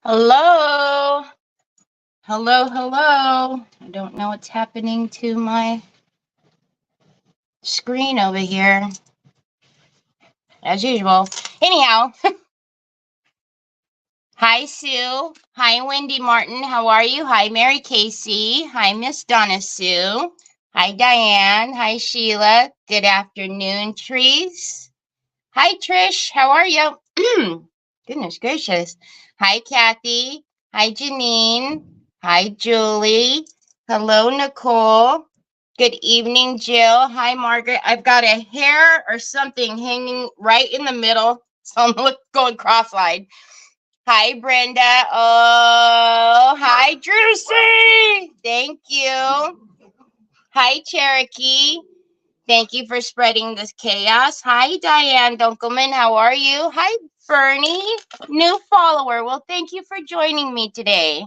Hello. Hello, hello. I don't know what's happening to my screen over here, as usual. Anyhow, hi, Sue. Hi, Wendy Martin. How are you? Hi, Mary Casey. Hi, Miss Donna Sue. Hi, Diane. Hi, Sheila. Good afternoon, Trees. Hi, Trish. How are you? Goodness gracious. Hi, Kathy. Hi, Janine. Hi, Julie. Hello, Nicole. Good evening, Jill. Hi, Margaret. I've got a hair or something hanging right in the middle, so I'm going cross-eyed. Hi, Brenda. Oh, hi, Drusy. Thank you. Hi, Cherokee. Thank you for spreading this chaos. Hi, Diane Dunkelman. How are you? Hi, Bernie. New follower. Well, thank you for joining me today.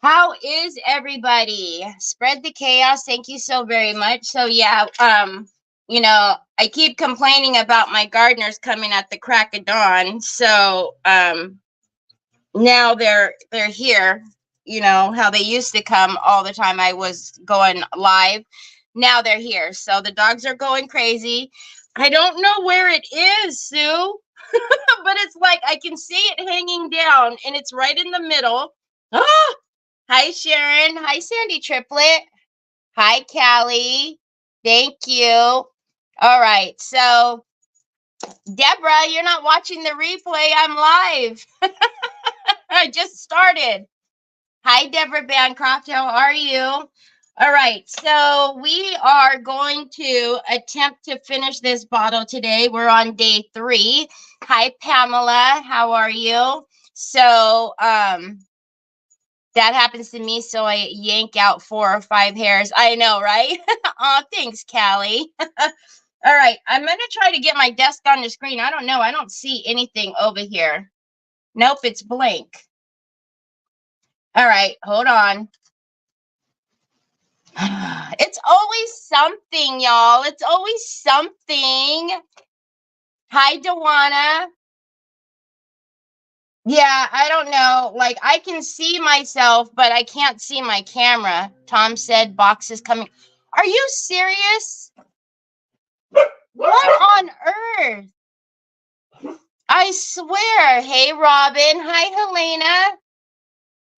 How is everybody? Spread the chaos. Thank you so very much. So yeah, I keep complaining about my gardeners coming at the crack of dawn. So now they're here. You know how they used to come all the time. I was going live. Now they're here. So the dogs are going crazy. I don't know where it is, Sue, but it's like I can see it hanging down and it's right in the middle. Ah! Hi, Sharon. Hi, Sandy Triplet. Hi, Callie. Thank you. All right. So, Deborah, you're not watching the replay. I'm live. I just started. Hi, Deborah Bancroft. How are you? All right. So, we are going to attempt to finish this bottle today. We're on day 3. Hi, Pamela. How are you? So, that happens to me, so I yank out 4 or 5 hairs. I know, right? Oh, thanks, Callie. All right, I'm going to try to get my desk on the screen. I don't know. I don't see anything over here. Nope, it's blank. All right, hold on. It's always something, y'all. It's always something. Hi, Dewana. Yeah, I don't know. Like, I can see myself, but I can't see my camera. Tom said boxes coming. Are you serious? What on earth? I swear. Hey, Robin. Hi, Helena.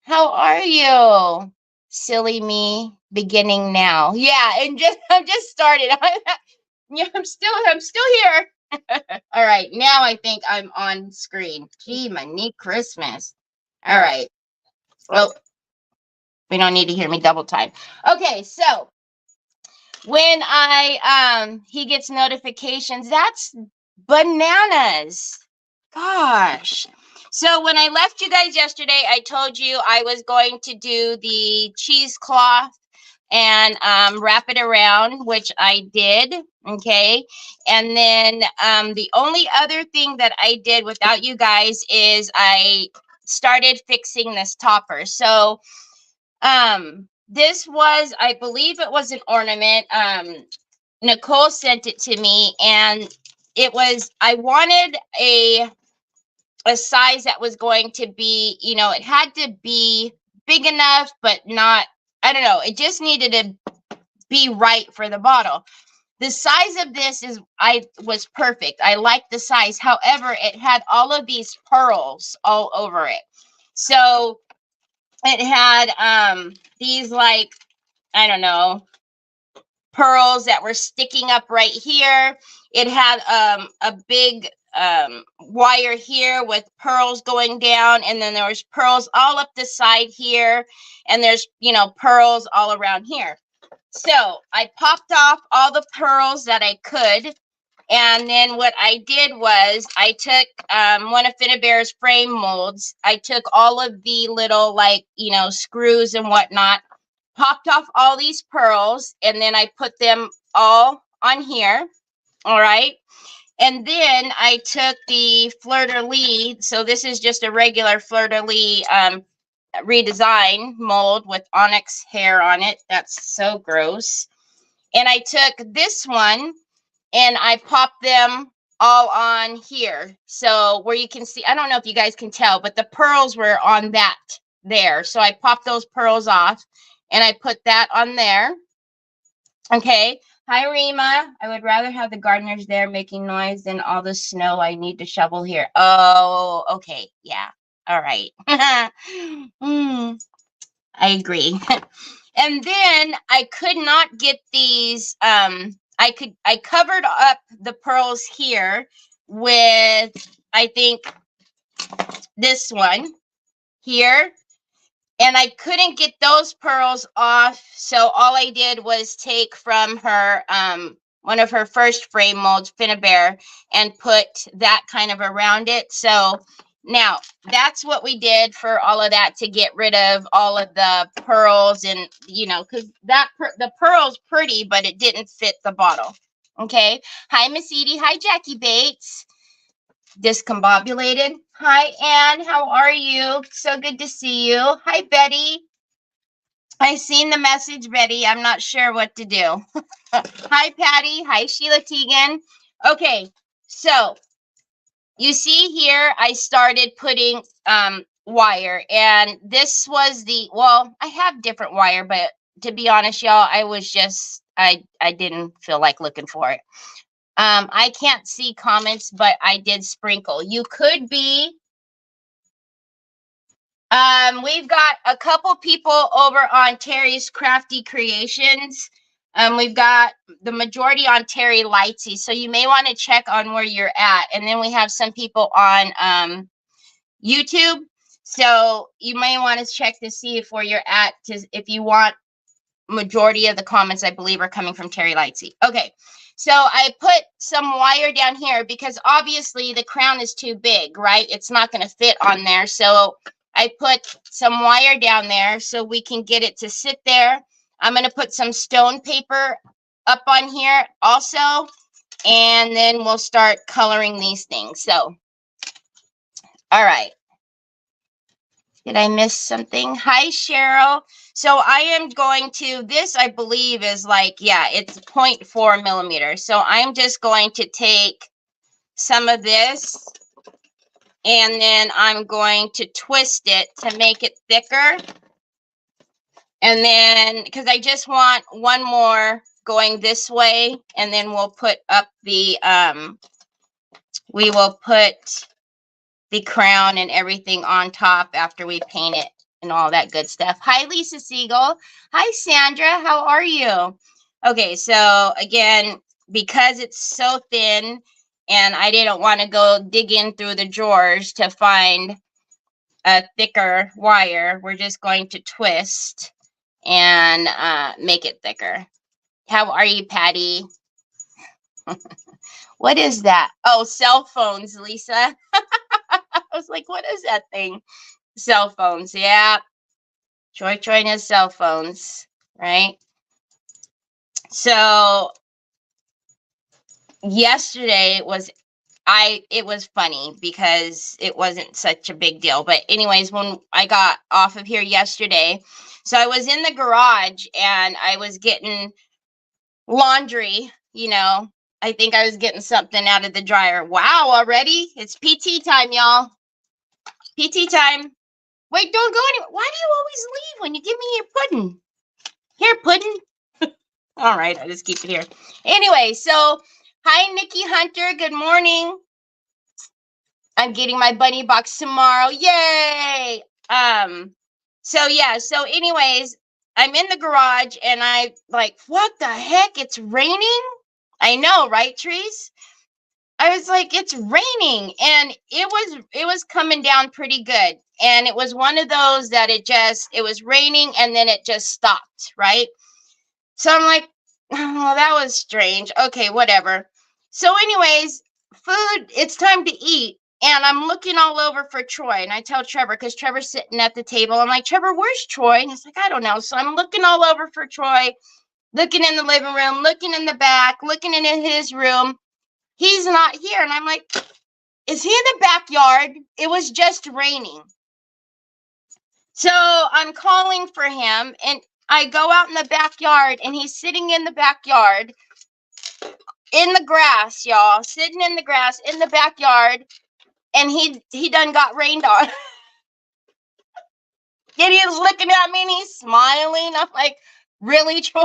How are you? Silly me. Beginning now. Yeah, and I'm just started. Yeah, I'm still here. All right, now I think I'm on screen. Gee, my neat Christmas. All right. Well, we don't need to hear me double time. Okay, so when he gets notifications, that's bananas. Gosh. So when I left you guys yesterday, I told you I was going to do the cheesecloth and wrap it around, which I did. Okay. And then the only other thing that I did without you guys is I started fixing this topper. So this was, I believe it was an ornament. Nicole sent it to me, and it was, I wanted a size that was going to be, it had to be big enough, but not, I don't know, it just needed to be right for the bottle. The size of this was perfect. I liked the size. However, it had all of these pearls all over it. So it had these, like, I don't know, pearls that were sticking up right here. It had a big wire here with pearls going down, and then there was pearls all up the side here, and there's pearls all around here. So I popped off all the pearls that I could, and then what I did was I took one of Finnabear's frame molds. I took all of the little, like, screws and whatnot, popped off all these pearls, and then I put them all on here. All right. And then I took the fleur-de-lis. So this is just a regular fleur-de-lis redesign mold with onyx hair on it. That's so gross. And I took this one and I popped them all on here. So where you can see, I don't know if you guys can tell, but the pearls were on that there. So I popped those pearls off and I put that on there. Okay. Hi, Rima. I would rather have the gardeners there making noise than all the snow I need to shovel here. Oh, okay. Yeah. All right. I agree. And then I could not get these. I covered up the pearls here with, I think, this one here. And I couldn't get those pearls off. So all I did was take from her, one of her first frame molds, Finnabear, and put that kind of around it. So now that's what we did for all of that to get rid of all of the pearls. And, you know, because the pearl's pretty, but it didn't fit the bottle. Okay. Hi, Miss Edie. Hi, Jackie Bates. Discombobulated. Hi, Anne. How are you? So good to see you. Hi, Betty. I seen the message, Betty. I'm not sure what to do. Hi, Patty. Hi, Sheila Teagan. Okay, so you see here, I started putting wire, and this was the, well, I have different wire, but to be honest, y'all, I was just, I didn't feel like looking for it. I can't see comments, but I did sprinkle. You could be. We've got a couple people over on Terry's Crafty Creations. We've got the majority on Terry Lightsy, so you may want to check on where you're at. And then we have some people on YouTube, so you may want to check to see if where you're at, if you want. Majority of the comments, I believe, are coming from Terry Lightsy. Okay. So I put some wire down here because obviously the crown is too big, right? It's not going to fit on there. So I put some wire down there so we can get it to sit there. I'm going to put some stone paper up on here also, and then we'll start coloring these things. So, all right. Did I miss something? Hi, Cheryl. So I am going to, this I believe is like, yeah, it's 0.4 millimeters. So I'm just going to take some of this and then I'm going to twist it to make it thicker. And then, because I just want one more going this way, and then we'll put up the, we will put the crown and everything on top after we paint it and all that good stuff. Hi, Lisa Siegel. Hi, Sandra. How are you? Okay, so again, because it's so thin and I didn't want to go digging through the drawers to find a thicker wire, we're just going to twist and make it thicker. How are you, Patty? What is that? Oh, cell phones, Lisa. I was like, what is that thing? Cell phones, yeah. Troy and his cell phones, right? So yesterday it was funny because it wasn't such a big deal. But anyways, when I got off of here yesterday, so I was in the garage and I was getting laundry, you know. I think I was getting something out of the dryer. Wow, already? It's PT time, y'all. PT time. Wait, don't go anywhere. Why do you always leave when you give me your pudding? Here, pudding. All right, I just keep it here. Anyway, so hi, Nikki Hunter. Good morning. I'm getting my bunny box tomorrow. Yay! So yeah, so anyways, I'm in the garage and I like, what the heck? It's raining? I know, right, Trees? I was like, it's raining, and it was coming down pretty good. And it was one of those that it was raining and then it just stopped, right? So I'm like, oh, that was strange. Okay, whatever. So anyways, food, it's time to eat. And I'm looking all over for Troy. And I tell Trevor, because Trevor's sitting at the table. I'm like, Trevor, where's Troy? And he's like, I don't know. So I'm looking all over for Troy, looking in the living room, looking in the back, looking in his room. He's not here. And I'm like, is he in the backyard? It was just raining. So I'm calling for him, and I go out in the backyard, and he's sitting in the backyard in the grass, y'all, sitting in the grass in the backyard, and he done got rained on. And he was looking at me and he's smiling. I'm like, really, Troy?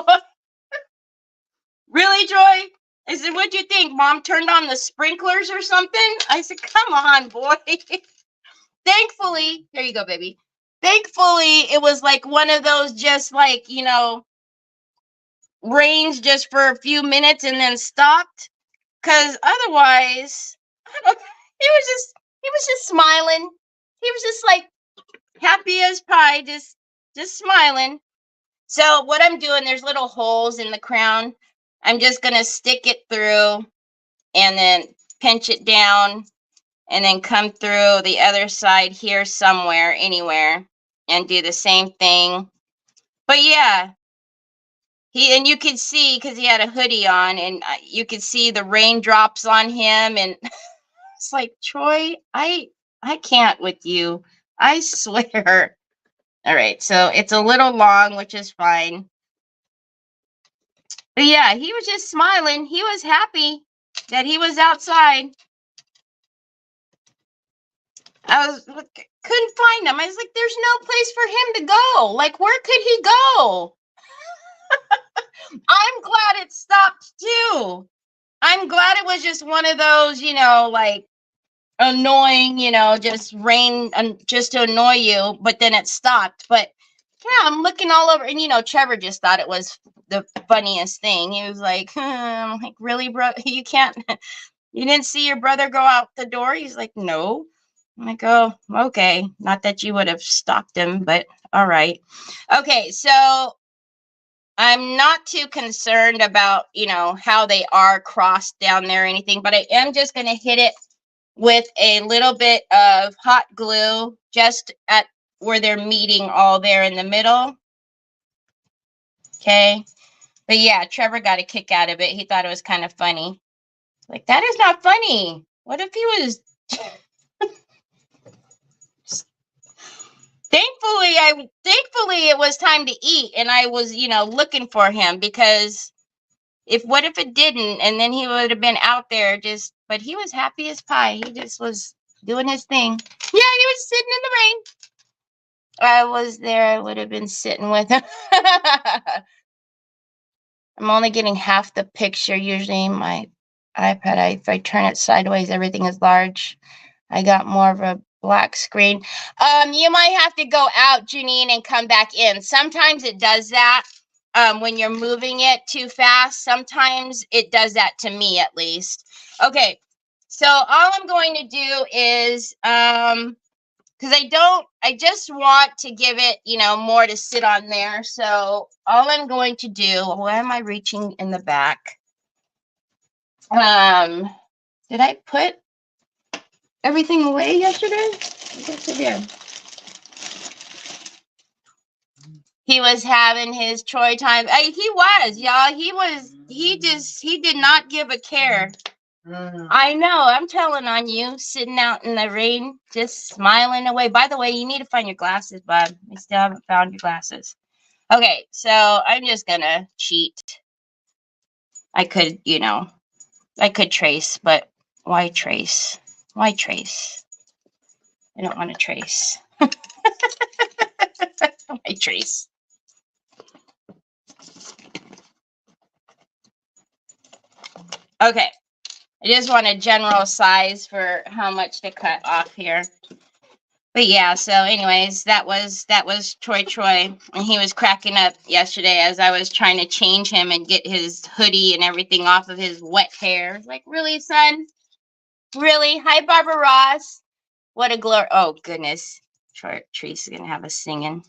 Really, Troy? I said, what'd you think? Mom turned on the sprinklers or something? I said, come on, boy. Thankfully, there you go, baby. Thankfully, it was like one of those just like, you know, rains just for a few minutes and then stopped. Because otherwise, he was just smiling. He was just like happy as pie, just smiling. So what I'm doing, there's little holes in the crown. I'm just going to stick it through and then pinch it down and then come through the other side here somewhere, anywhere, and do the same thing. But yeah, and you could see, because he had a hoodie on, and you could see the raindrops on him, and it's like, Troy, I can't with you. I swear. All right, so it's a little long, which is fine. But yeah, he was just smiling. He was happy that he was outside. Couldn't find him. I was like, there's no place for him to go. Like, where could he go? I'm glad it stopped too. I'm glad it was just one of those, you know, like annoying, you know, just rain just to annoy you, but then it stopped. But yeah, I'm looking all over, and you know, Trevor just thought it was the funniest thing. He was like, I'm like, really, bro? You can't, you didn't see your brother go out the door? He's like, no. I'm like, oh, okay. Not that you would have stopped him, but all right. Okay, so I'm not too concerned about, you know, how they are crossed down there or anything, but I am just going to hit it with a little bit of hot glue just at where they're meeting all there in the middle. Okay. But yeah, Trevor got a kick out of it. He thought it was kind of funny. Like, that is not funny. What if he was... Thankfully it was time to eat, and I was, you know, looking for him, because what if it didn't, and then he would have been out there just, but he was happy as pie. He just was doing his thing. Yeah, he was sitting in the rain. I was there, I would have been sitting with him. I'm only getting half the picture. Usually my iPad, if I turn it sideways, everything is large. I got more of a black screen. You might have to go out, Janine, and come back in. Sometimes it does that when you're moving it too fast. Sometimes it does that to me, at least. Okay, so all I'm going to do is, because I just want to give it, you know, more to sit on there. So all I'm going to do, why am I reaching in the back? Did I put everything away yesterday? I guess I did. He was having his Troy time. He was, y'all. He did not give a care. I know. I'm telling on you, sitting out in the rain, just smiling away. By the way, you need to find your glasses, bud. I still haven't found your glasses. Okay, so I'm just gonna cheat. I could, you know, I could trace, but why trace? Why trace? I don't want to trace. Why trace? Okay. I just want a general size for how much to cut off here. But yeah, so anyways, that was Troy, and he was cracking up yesterday as I was trying to change him and get his hoodie and everything off of his wet hair. Like, really, son? Really? Hi, Barbara Ross. What a glory. Oh, goodness. Tree's going to have us singing.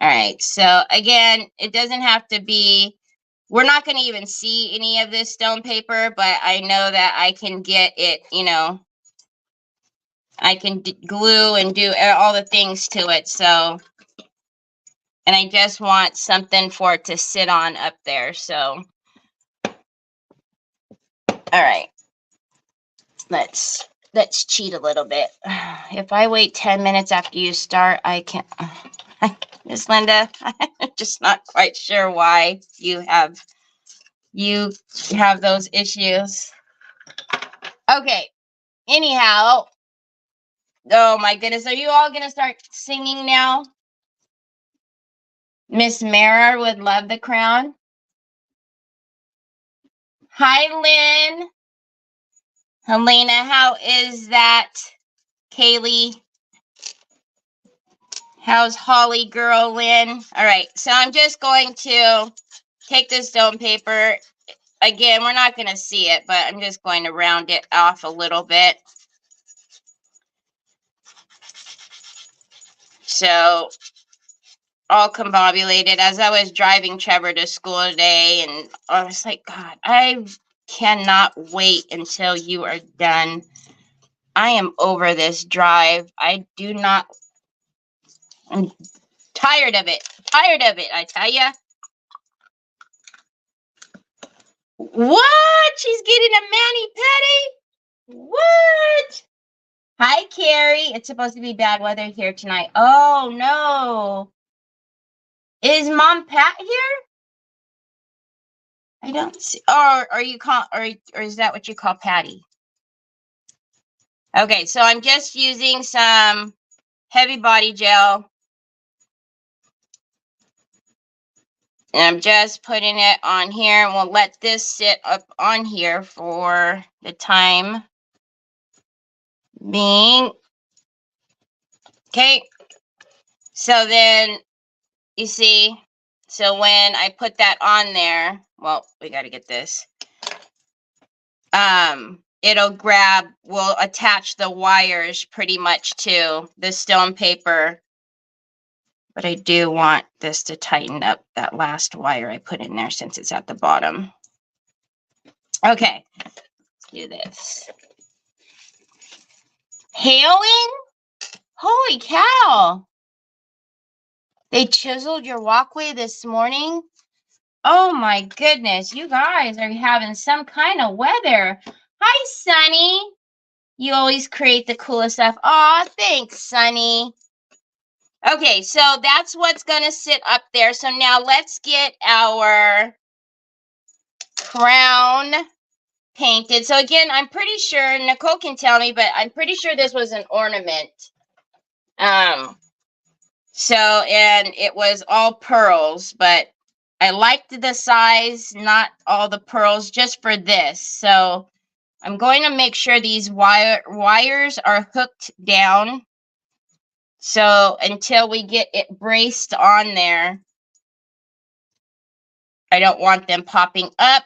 All right. So, again, it doesn't have to be... We're not going to even see any of this stone paper, but I know that I can get it, you know, I can glue and do all the things to it. So, and I just want something for it to sit on up there. So, all right, let's cheat a little bit. If I wait 10 minutes after you start, I can't. Miss Linda, I'm just not quite sure why you have you have those issues. Okay. Anyhow, oh my goodness, are you all gonna start singing now? Miss Mara would love the crown. Hi, Lynn. Helena, how is that? Kaylee. How's Holly girl, Lynn? All right, so I'm just going to take this stone paper. Again, we're not going to see it, but I'm just going to round it off a little bit. So, all combobulated. As I was driving Trevor to school today, and I was like, God, I cannot wait until you are done. I am over this drive. I'm tired of it. Tired of it, I tell ya. What? She's getting a mani-pedi? What? Hi, Carrie. It's supposed to be bad weather here tonight. Oh, no. Is Mom Pat here? I don't see. Or are you or is that what you call Patty? Okay, so I'm just using some heavy body gel. And I'm just putting it on here, and we'll let this sit up on here for the time being. Okay, so then you see, so when I put that on there, well, we got to get this. We'll attach the wires pretty much to the stone paper. But I do want this to tighten up that last wire I put in there since it's at the bottom. Okay, let's do this. Hailing? Holy cow! They chiseled your walkway this morning? Oh my goodness, you guys are having some kind of weather. Hi, Sunny. You always create the coolest stuff. Aw, thanks, Sunny. Okay, so that's what's going to sit up there. So now let's get our crown painted. So again, I'm pretty sure, Nicole can tell me, but I'm pretty sure this was an ornament. And it was all pearls, but I liked the size, not all the pearls, just for this. So I'm going to make sure these wires are hooked down. So until we get it braced on there, I don't want them popping up.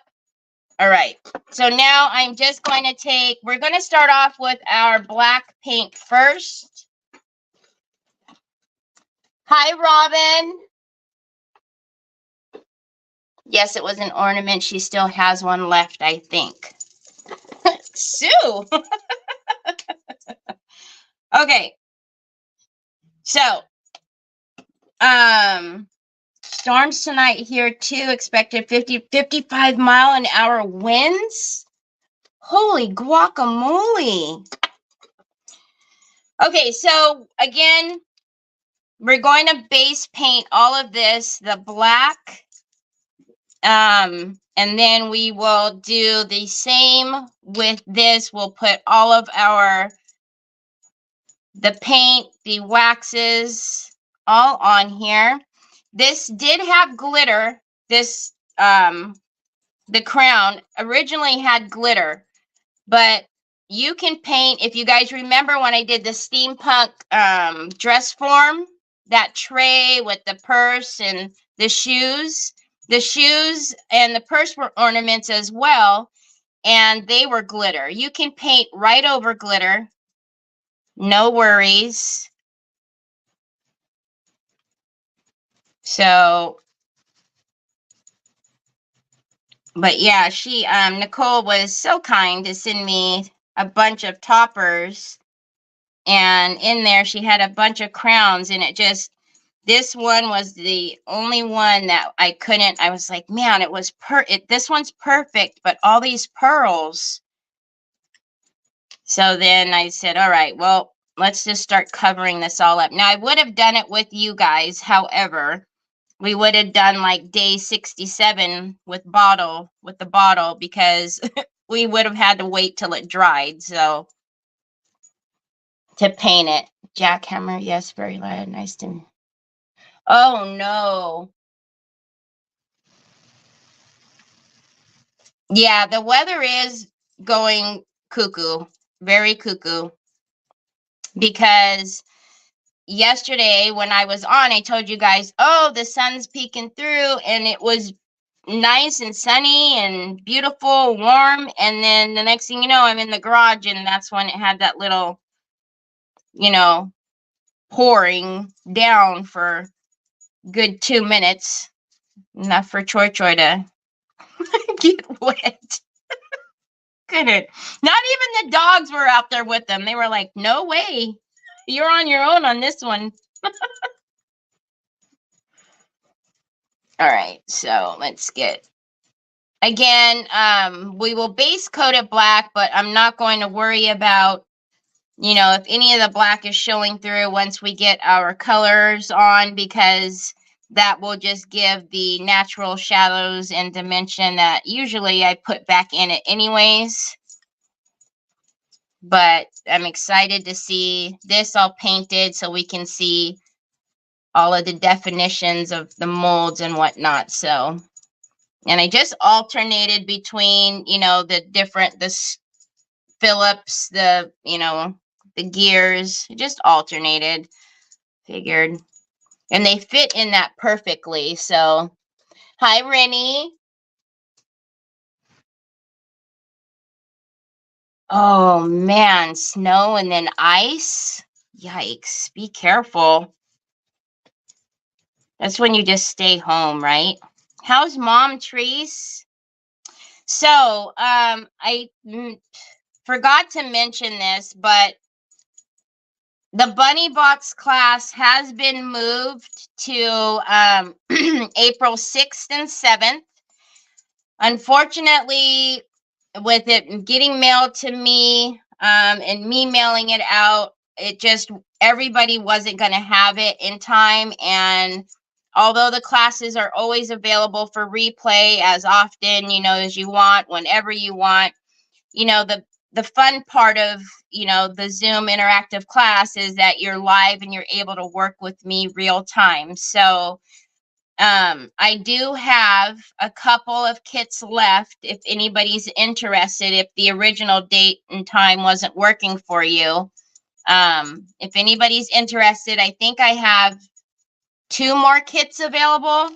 All right, so now I'm just going to we're going to start off with our black paint first. Hi, Robin. Yes, it was an ornament. She still has one left, I think. Sue. Okay. So, storms tonight here too. Expected 55 mile an hour winds. Holy guacamole. Okay, so again, we're going to base paint all of this, the black. And then we will do the same with this. We'll put all of the paint, the waxes, all on here. This did have glitter. This, the crown originally had glitter, but you can paint, if you guys remember when I did the steampunk dress form, that tray with the purse and the shoes. The shoes and the purse were ornaments as well, and they were glitter. You can paint right over glitter. No worries. So, but yeah, Nicole was so kind to send me a bunch of toppers, and in there she had a bunch of crowns, and this one was the only one that I was like, man, this one's perfect, but all these pearls. So then I said, all right, well, let's just start covering this all up. Now, I would have done it with you guys. However, we would have done like day 67 with the bottle because we would have had to wait till it dried. So to paint it. Jackhammer, yes, very loud. Nice to me. Oh no. Yeah, the weather is going cuckoo, very cuckoo, because yesterday when I was on, I told you guys, oh, the sun's peeking through, and it was nice and sunny and beautiful, warm. And then the next thing you know, I'm in the garage, and that's when it had that little, you know, pouring down for good 2 minutes. Enough for Choi Choi to get wet. Couldn't. Not even the dogs were out there with them. They were like, no way. You're on your own on this one. All right, so let's get, again, we will base coat it black, but I'm not going to worry about, you know, if any of the black is showing through once we get our colors on, because that will just give the natural shadows and dimension that usually I put back in it anyways. But I'm excited to see this all painted so we can see all of the definitions of the molds and whatnot. So, and I just alternated between, you know, the different, the Phillips, the, you know, the gears, just alternated, figured. And they fit in that perfectly. So, hi, Rennie. Oh, man, snow and then ice. Yikes, be careful. That's when you just stay home, right? How's Mom, Treese? So, I forgot to mention this, but the Bunny Box class has been moved to April 6th and 7th. Unfortunately, with it getting mailed to me and me mailing it out, it just, everybody wasn't going to have it in time. And although the classes are always available for replay as often, you know, as you want, whenever you want, you know, the fun part of, you know, the Zoom interactive class is that you're live and you're able to work with me real time. So I do have a couple of kits left if anybody's interested, if the original date and time wasn't working for you. If anybody's interested, I think I have 2 more kits available.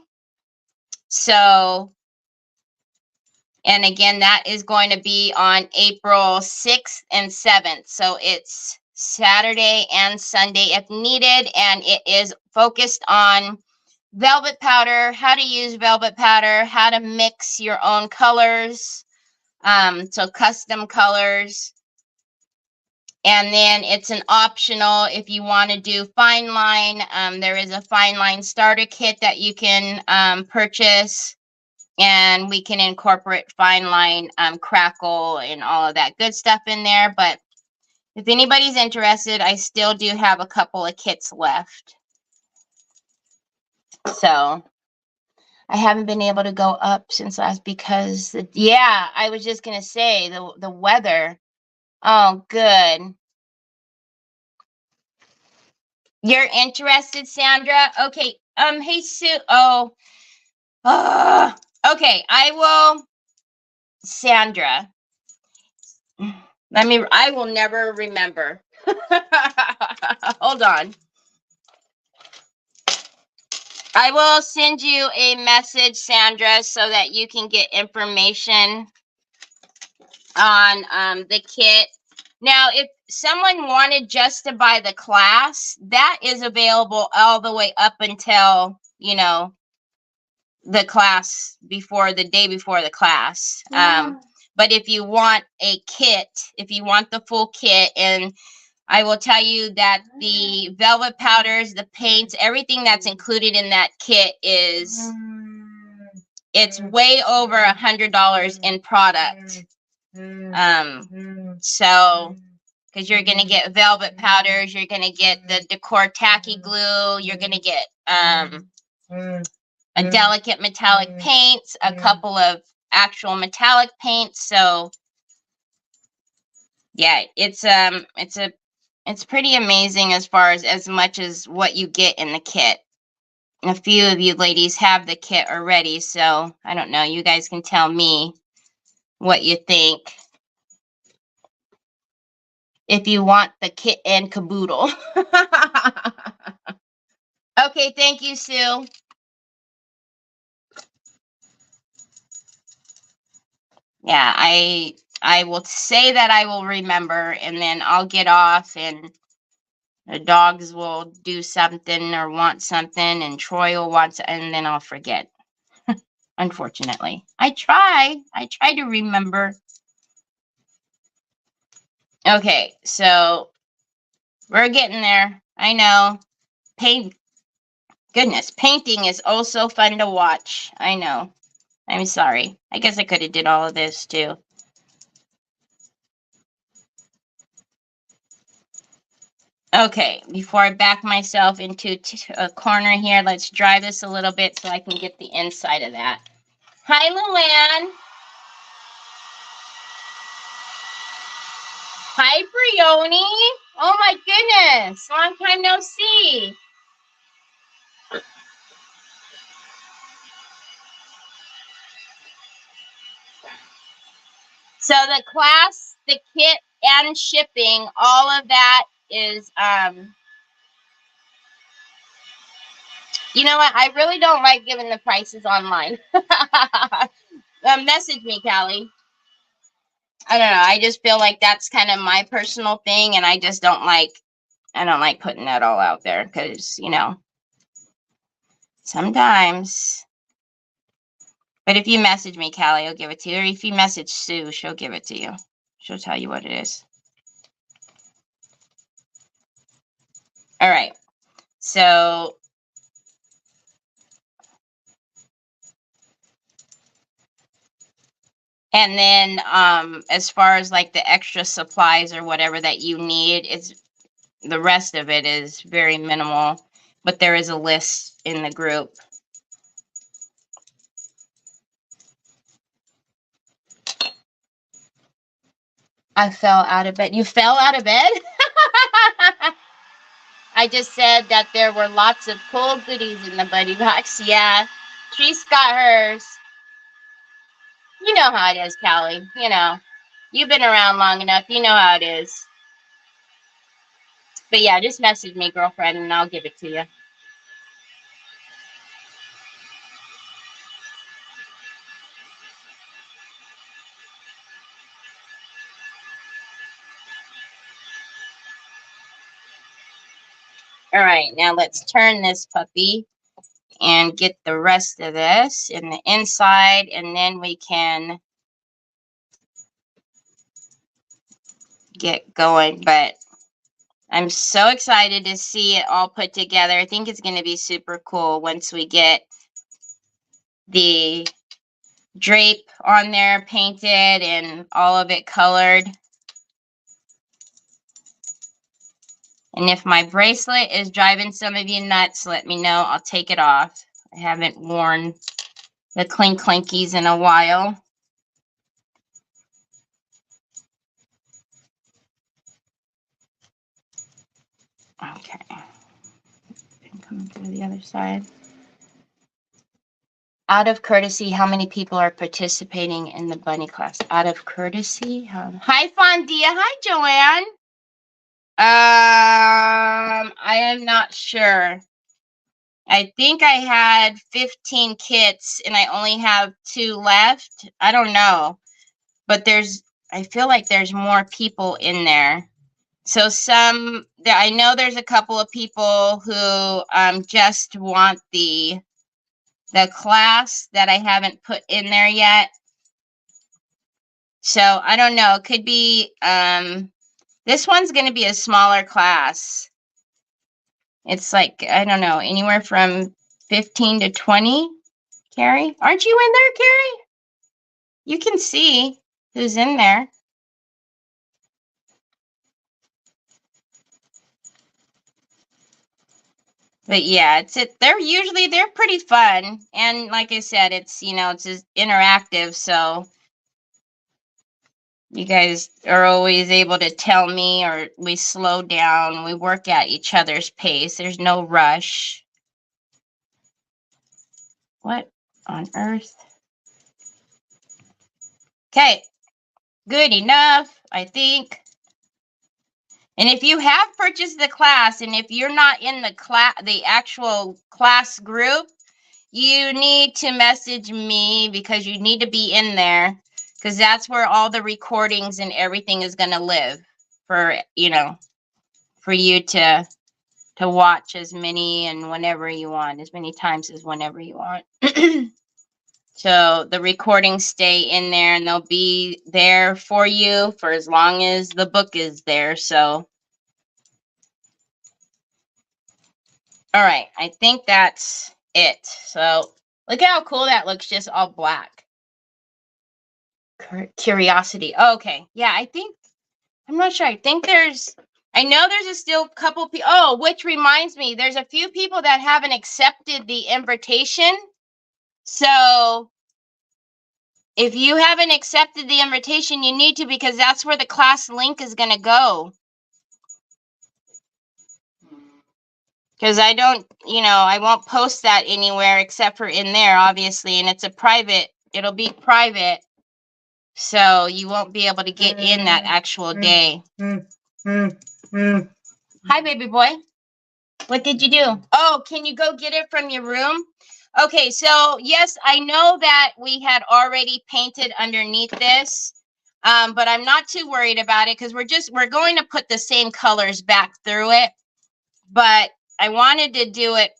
So, and again, that is going to be on April 6th and 7th. So it's Saturday and Sunday if needed. And it is focused on velvet powder, how to use velvet powder, how to mix your own colors, so custom colors. And then it's an optional if you want to do fine line. There is a fine line starter kit that you can purchase, and we can incorporate fine line crackle and all of that good stuff in there. But if anybody's interested, I still do have a couple of kits left. So I haven't been able to go up since last because, yeah, I was just going to say the weather. Oh, good. You're interested, Sandra? Okay. Hey, Sue. Oh, okay. I will, Sandra. I will never remember. Hold on. I will send you a message, Sandra, so that you can get information on the kit. Now, if someone wanted just to buy the class, that is available all the way up until, you know, the class before, the day before the class. But if you want a kit, if you want the full kit, and I will tell you that the velvet powders, the paints, everything that's included in that kit is, it's way over $100 in product. So, because you're going to get velvet powders, you're going to get the decor tacky glue, you're going to get a delicate metallic paints, a couple of actual metallic paints. So yeah, it's pretty amazing as much as what you get in the kit. A few of you ladies have the kit already, so I don't know. You guys can tell me what you think. If you want the kit and caboodle. Okay, thank you, Sue. Yeah, I will say that I will remember, and then I'll get off, and the dogs will do something or want something, and Troy will want, and then I'll forget. Unfortunately, I try to remember. Okay, so we're getting there. I know. Goodness, painting is also fun to watch. I know. I'm sorry. I guess I could have did all of this too. Okay, before I back myself into a corner here, let's dry this a little bit so I can get the inside of that. Hi, Luann. Hi, Brioni. Oh my goodness, long time no see. So the class, the kit, and shipping, all of that is, you know what? I really don't like giving the prices online. Message me, Callie. I don't know. I just feel like that's kind of my personal thing, and I don't like putting that all out there because, you know, sometimes. But if you message me, Callie, I'll give it to you. Or if you message Sue, she'll give it to you. She'll tell you what it is. All right. So and then as far as like the extra supplies or whatever that you need, the rest of it is very minimal, but there is a list in the group. I fell out of bed. You fell out of bed? I just said that there were lots of cool goodies in the buddy box. Yeah, she's got hers. You know how it is, Callie. You know, you've been around long enough. You know how it is. But yeah, just message me, girlfriend, and I'll give it to you. All right, now let's turn this puppy and get the rest of this in the inside, and then we can get going. But I'm so excited to see it all put together. I think it's going to be super cool once we get the drape on there painted and all of it colored. And if my bracelet is driving some of you nuts, let me know. I'll take it off. I haven't worn the clink clinkies in a while. Okay. Coming through the other side. Out of courtesy, how many people are participating in the bunny class? Out of courtesy? Hi, Fondia. Hi, Joanne. I am not sure. I think I had 15 kits and I only have 2 left. I don't know. But I feel like there's more people in there. So I know there's a couple of people who just want the class that I haven't put in there yet. So I don't know. It could be, this one's going to be a smaller class. It's like, I don't know, anywhere from 15 to 20. Carrie, aren't you in there, Carrie? You can see who's in there. But yeah, they're pretty fun. And like I said, it's, it's just interactive. So you guys are always able to tell me, or we slow down. We work at each other's pace. There's no rush. What on earth? Okay, good enough, I think. And if you have purchased the class, and if you're not in the actual class group, you need to message me, because you need to be in there, because that's where all the recordings and everything is going to live for, for you to watch as many and whenever you want, as many times as whenever you want. So the recordings stay in there, and they'll be there for you for as long as the book is there. So, all right, I think that's it. So look at how cool that looks, just all black. Curiosity. Oh, okay. Yeah, I'm not sure. I know there's a still couple people. Oh, which reminds me, there's a few people that haven't accepted the invitation. So if you haven't accepted the invitation, you need to, because that's where the class link is going to go. Because I won't post that anywhere except for in there, obviously. And it's it'll be private. So you won't be able to get in that actual day. Hi, baby boy. What did you do? Oh, can you go get it from your room? Okay, so yes, I know that we had already painted underneath this, but I'm not too worried about it, because we're going to put the same colors back through it. But I wanted to do it,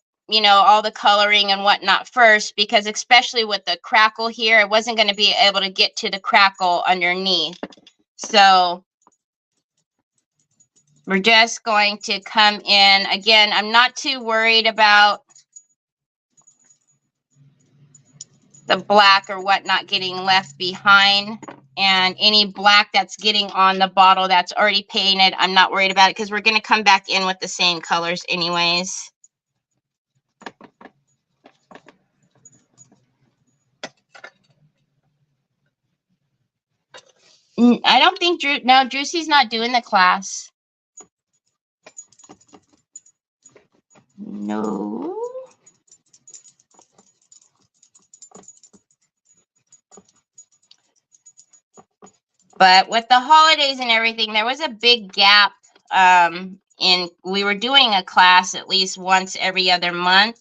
all the coloring and whatnot first, because especially with the crackle here, I wasn't going to be able to get to the crackle underneath. So we're just going to come in. Again, I'm not too worried about the black or whatnot getting left behind. And any black that's getting on the bottle that's already painted, I'm not worried about it, because we're going to come back in with the same colors anyways. I don't think Drewsy's not doing the class. No. But with the holidays and everything, there was a big gap. We were doing a class at least once every other month.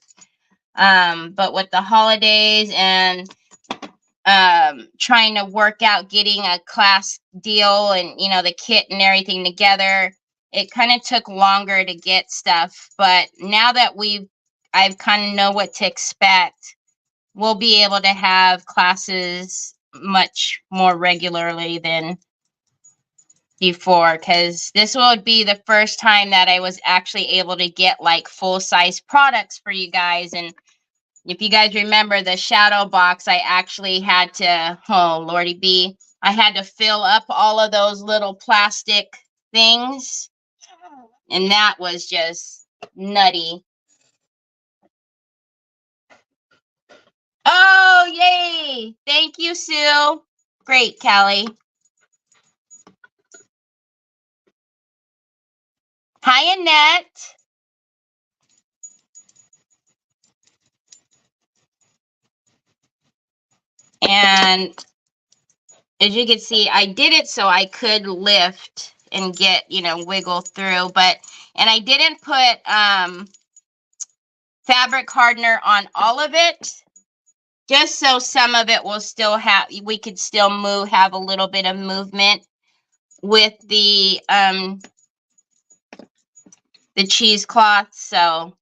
But with the holidays and trying to work out getting a class deal and, the kit and everything together, it kind of took longer to get stuff. But now that I kind of know what to expect, we'll be able to have classes much more regularly than before, because this would be the first time that I was actually able to get like full-size products for you guys. And if you guys remember the shadow box, I actually had to, oh lordy B, I had to fill up all of those little plastic things, and that was just nutty. Oh, yay! Thank you, Sue. Great, Callie. Hi, Annette. And as you can see, I did it so I could lift and get, wiggle through. And I didn't put fabric hardener on all of it, just so some of it will still we could still have a little bit of movement with the cheesecloth. So,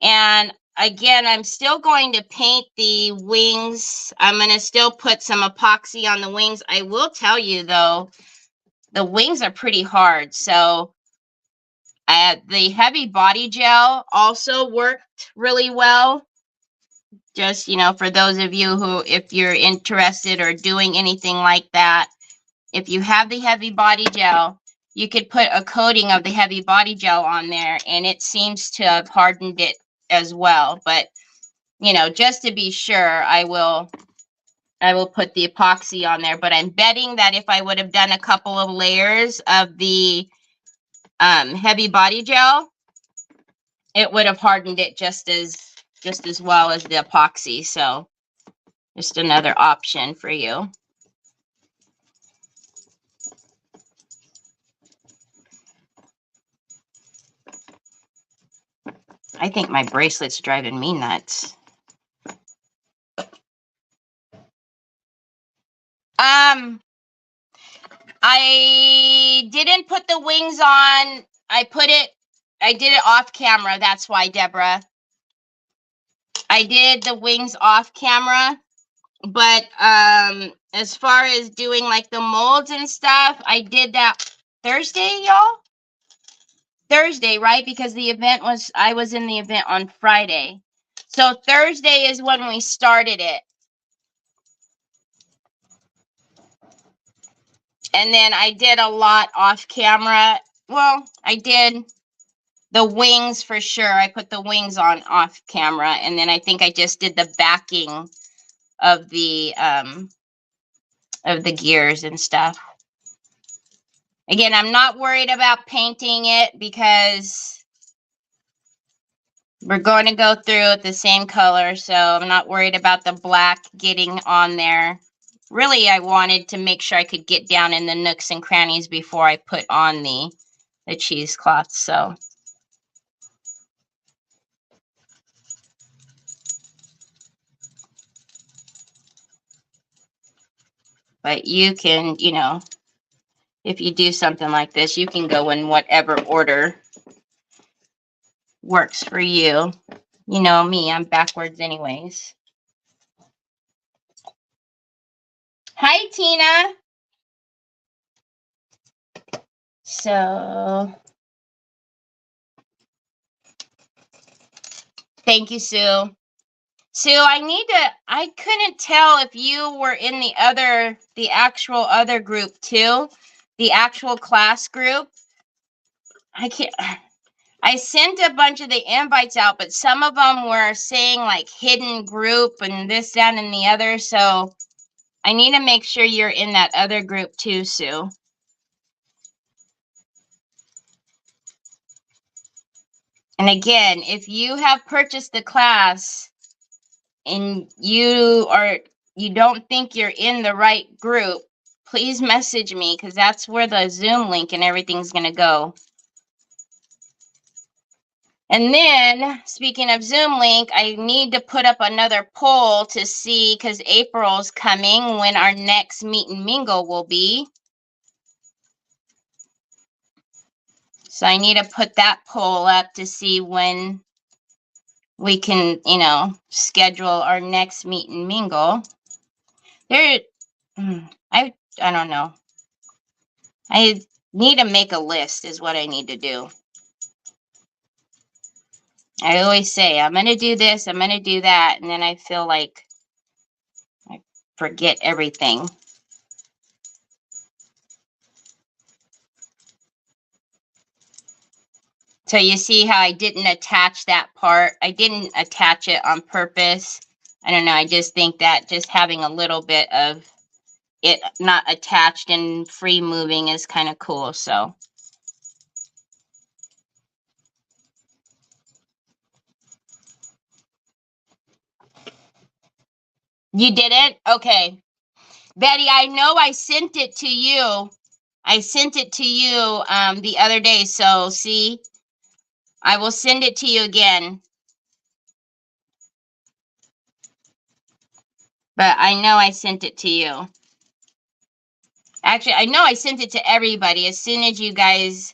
and again, I'm still going to paint the wings. I'm going to still put some epoxy on the wings. I will tell you though, the wings are pretty hard. So the heavy body gel also worked really well. Just, for those of you who, if you're interested or doing anything like that, if you have the heavy body gel, you could put a coating of the heavy body gel on there, and it seems to have hardened it as well. But, you know, just to be sure, I will put the epoxy on there. But I'm betting that if I would have done a couple of layers of the heavy body gel, it would have hardened it just as well as the epoxy. So just another option for you. I think my bracelet's driving me nuts. I didn't put the wings on. I did it off camera. That's why, Deborah. I did the wings off camera. But as far as doing like the molds and stuff, I did that Thursday, y'all. Thursday, right? Because I was in the event on Friday. So Thursday is when we started it. And then I did a lot off camera. Well, I did the wings for sure. I put the wings on off camera. And then I think I just did the backing of the gears and stuff. Again, I'm not worried about painting it because we're going to go through with the same color. So I'm not worried about the black getting on there. Really, I wanted to make sure I could get down in the nooks and crannies before I put on the cheesecloth. So but you can, you know, if you do something like this, you can go in whatever order works for you. You know me, I'm backwards anyways. Hi, Tina. So, thank you, Sue. Sue, I couldn't tell if you were in the actual other group too, the actual class group. I sent a bunch of the invites out, but some of them were saying like hidden group and this, that, and the other. So I need to make sure you're in that other group too, Sue. And again, if you have purchased the class and you don't think you're in the right group, please message me because that's where the Zoom link and everything's going to go. And then, speaking of Zoom link, I need to put up another poll to see, because April's coming, when our next meet and mingle will be. So I need to put that poll up to see when we can, you know, schedule our next meet and mingle. I don't know. I need to make a list is what I need to do. I always say, I'm going to do this, I'm going to do that, and then I feel like I forget everything. So you see how I didn't attach that part? I didn't attach it on purpose. I don't know, I just think that just having a little bit of it not attached and free moving is kind of cool, so. You didn't? Okay. Betty, I know I sent it to you. I sent it to you the other day. So see, I will send it to you again. But I know I sent it to you. Actually, I know I sent it to everybody. As soon as you guys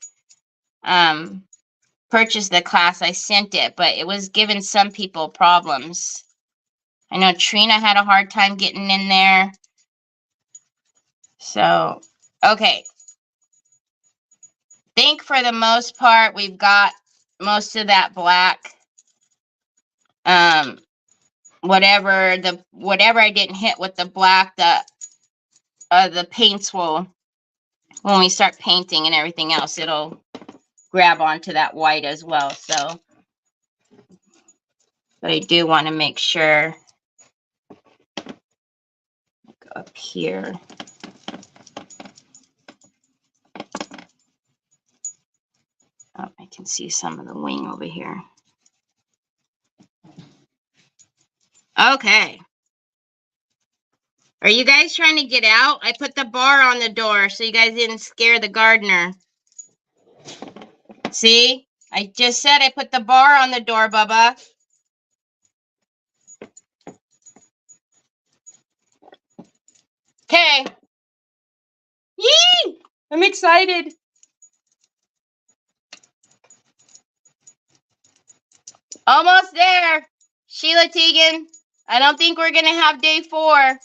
purchased the class, I sent it. But it was giving some people problems. I know Trina had a hard time getting in there. So, okay. I think for the most part, we've got most of that black. Whatever I didn't hit with the black, the paints will when we start painting and everything else, it'll grab onto that white as well. So, but I do want to make sure, go up here. Oh, I can see some of the wing over here. Okay. Are you guys trying to get out? I put the bar on the door so you guys didn't scare the gardener. See? I just said I put the bar on the door, Bubba. Okay. Yee! I'm excited. Almost there. Sheila Teagan. I don't think we're going to have day 4.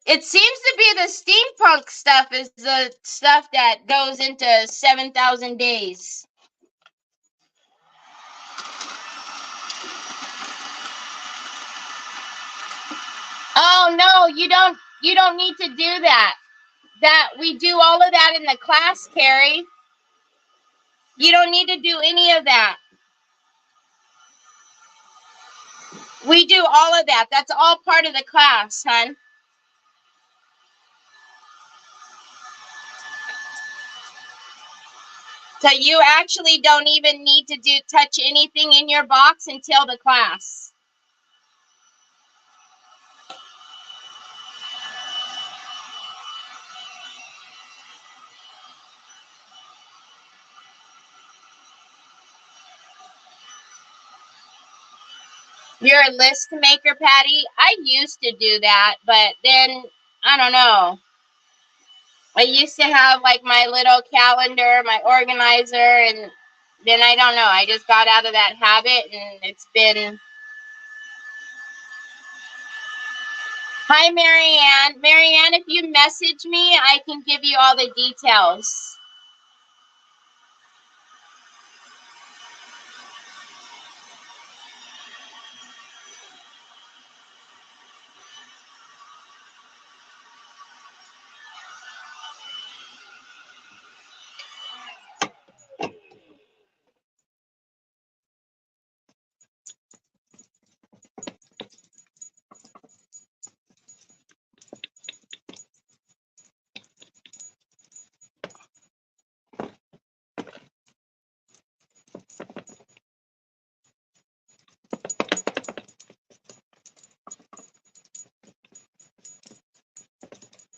It seems to be the steampunk stuff is the stuff that goes into 7,000 days. Oh no, you don't need to do that. That we do all of that in the class, Carrie. You don't need to do any of that. We do all of that. That's all part of the class, hon. So you actually don't even need to touch anything in your box until the class. You're a list maker, Patty? I used to do that, but then, I don't know. I used to have like my little calendar, my organizer, and then I don't know. I just got out of that habit, and it's been... Hi, Marianne. Marianne, if you message me, I can give you all the details.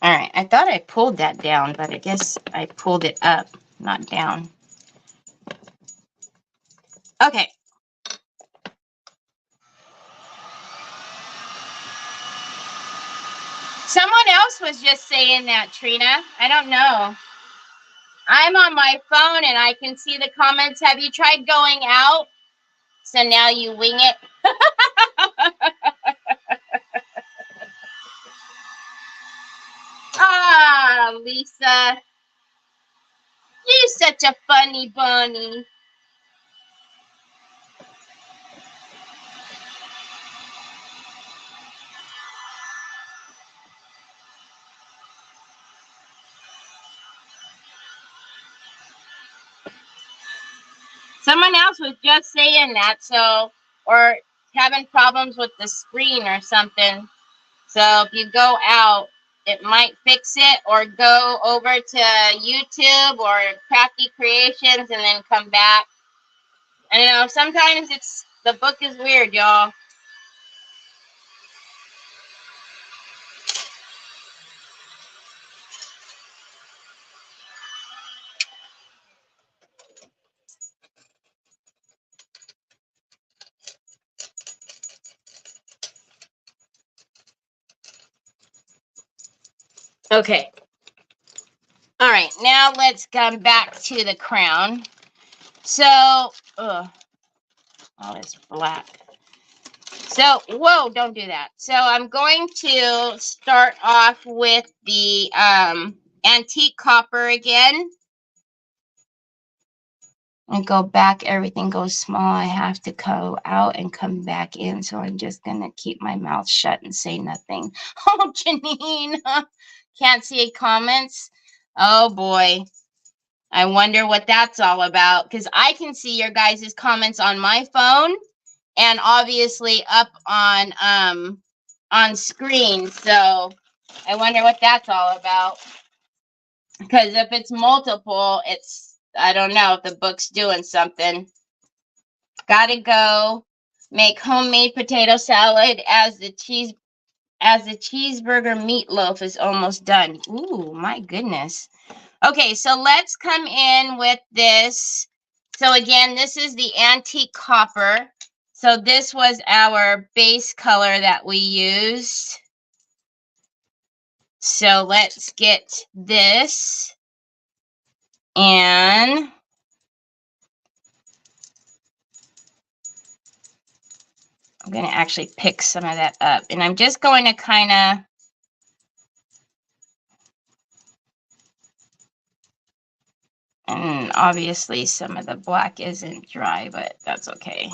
All right, I thought I pulled that down, but I guess I pulled it up, not down. Okay. Someone else was just saying that, Trina. I don't know. I'm on my phone and I can see the comments. Have you tried going out? So now you wing it. Ah, Lisa. You're such a funny bunny. Someone else was just saying that, so, or having problems with the screen or something. So if you go out, it might fix it, or go over to YouTube or Crafty Creations and then come back. I don't know, sometimes the book is weird, y'all. Okay. All right, now let's come back to the crown. So, oh, it's black. So, whoa, don't do that. So I'm going to start off with the antique copper again. And go back, everything goes small. I have to go out and come back in. So I'm just going to keep my mouth shut and say nothing. Oh, Janine, can't see comments. Oh boy. I wonder what that's all about, because I can see your guys' comments on my phone and obviously up on screen. So I wonder what that's all about. Because if it's multiple, I don't know if the book's doing something. Gotta go make homemade potato salad as the cheeseburger meatloaf is almost done. Ooh, my goodness. Okay, so let's come in with this. So again, this is the antique copper. So this was our base color that we used. So let's get this. And I'm going to actually pick some of that up. And I'm just going to kind of and obviously some of the black isn't dry, but that's okay.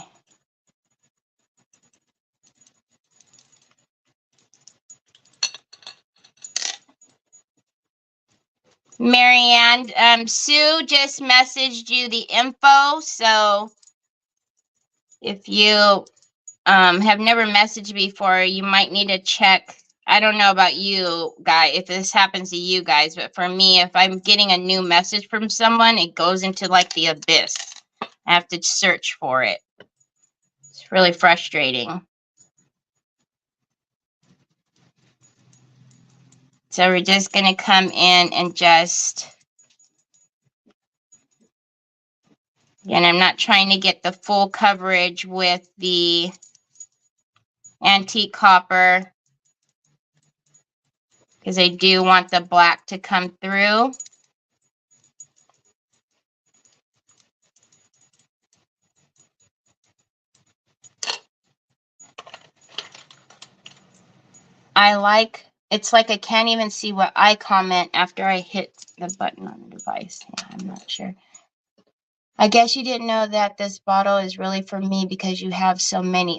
Marianne, Sue just messaged you the info. So if you have never messaged before, you might need to check. I don't know about you guys, if this happens to you guys, but for me, if I'm getting a new message from someone, it goes into like the abyss. I have to search for it. It's really frustrating. So we're just going to come in and just, and I'm not trying to get the full coverage with the antique copper because I do want the black to come through. It's like I can't even see what I comment after I hit the button on the device. Yeah, I'm not sure. I guess you didn't know that this bottle is really for me because you have so many.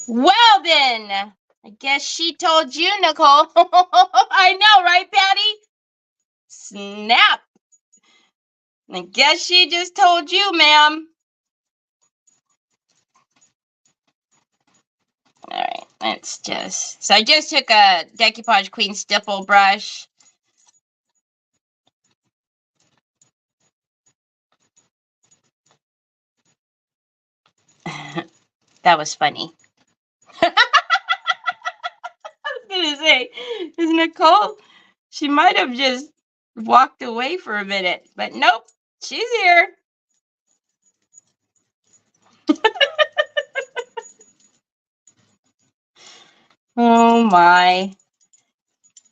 Well then, I guess she told you, Nicole. I know, right, Patty? Snap. I guess she just told you, ma'am. All right, let's just... So I just took a Decoupage Queen stipple brush. That was funny. I was going to say, is Nicole... She might have just walked away for a minute, but nope, she's here. Oh my.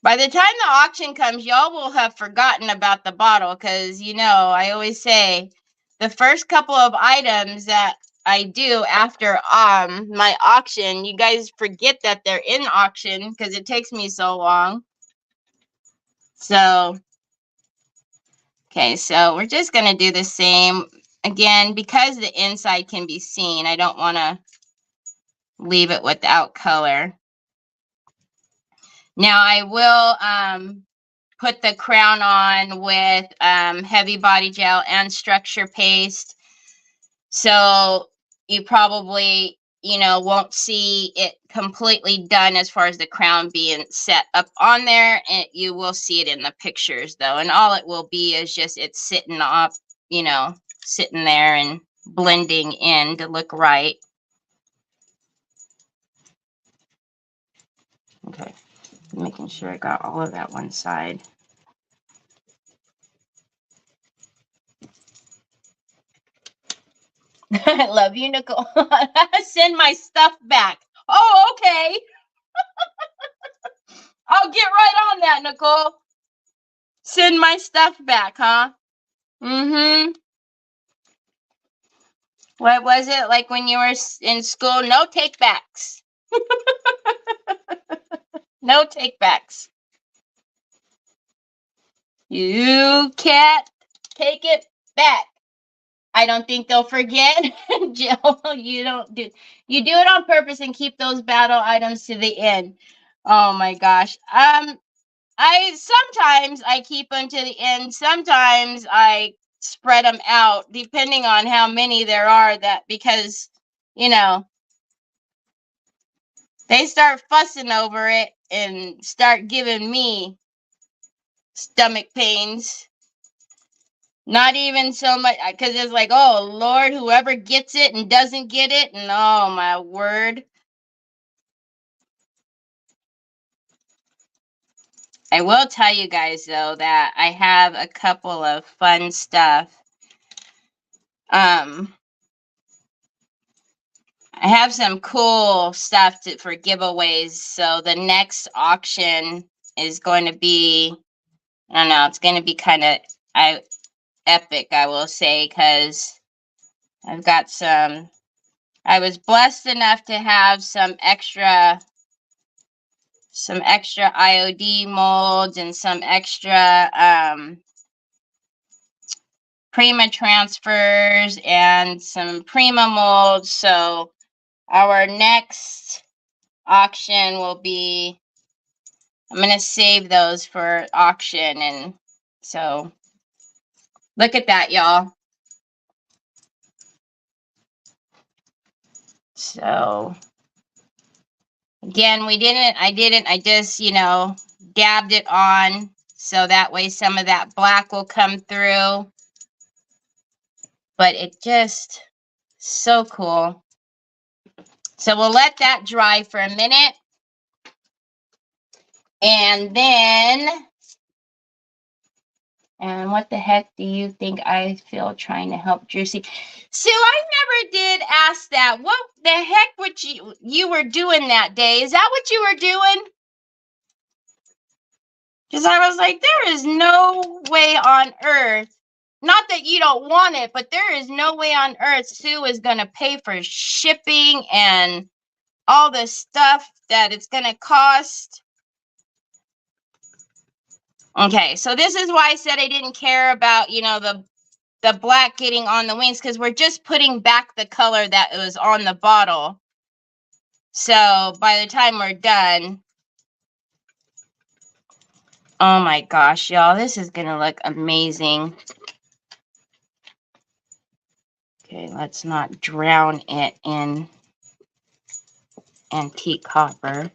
By the time the auction comes, y'all will have forgotten about the bottle because, you know, I always say the first couple of items that I do after my auction, you guys forget that they're in auction because it takes me so long. So, okay, so we're just going to do the same. Again, because the inside can be seen, I don't want to leave it without color. Now I will put the crown on with heavy body gel and structure paste. So you probably, you know, won't see it completely done as far as the crown being set up on there. And you will see it in the pictures though. And all it will be is just it's sitting up, you know, sitting there and blending in to look right. Okay. Making sure I got all of that one side. I love you, Nicole. Send my stuff back. Oh, okay. I'll get right on that, Nicole. Send my stuff back, huh? Mm-hmm. What was it like when you were in school? No take backs. No take backs. You can't take it back. I don't think they'll forget. Jill, you do it on purpose and keep those battle items to the end. Oh my gosh. I sometimes I keep them to the end. Sometimes I spread them out depending on how many there are, that because you know they start fussing over it and start giving me stomach pains. Not even so much because it's like, oh Lord, whoever gets it and doesn't get it, and oh my word. I will tell you guys though that I have a couple of fun stuff. I have some cool stuff for giveaways. So the next auction is going to be, I don't know, it's going to be kind of epic, I will say, because I've got some, I was blessed enough to have some extra IOD molds and some extra Prima transfers and some Prima molds. So our next auction will be, I'm going to save those for auction. And so look at that, y'all. So again, I just, dabbed it on so that way some of that black will come through. But it just so cool. So we'll let that dry for a minute. And then, and what the heck do you think I feel trying to help Juicy? Sue, I never did ask that. What the heck would you were doing that day? Is that what you were doing? Because I was like, there is no way on earth, not that you don't want it, but there is no way on earth Sue is going to pay for shipping and all the stuff that it's going to cost. Okay, so this is why I said I didn't care about, the black getting on the wings, because we're just putting back the color that was on the bottle. So by the time we're done, oh my gosh, y'all, this is going to look amazing. Okay, let's not drown it in antique copper.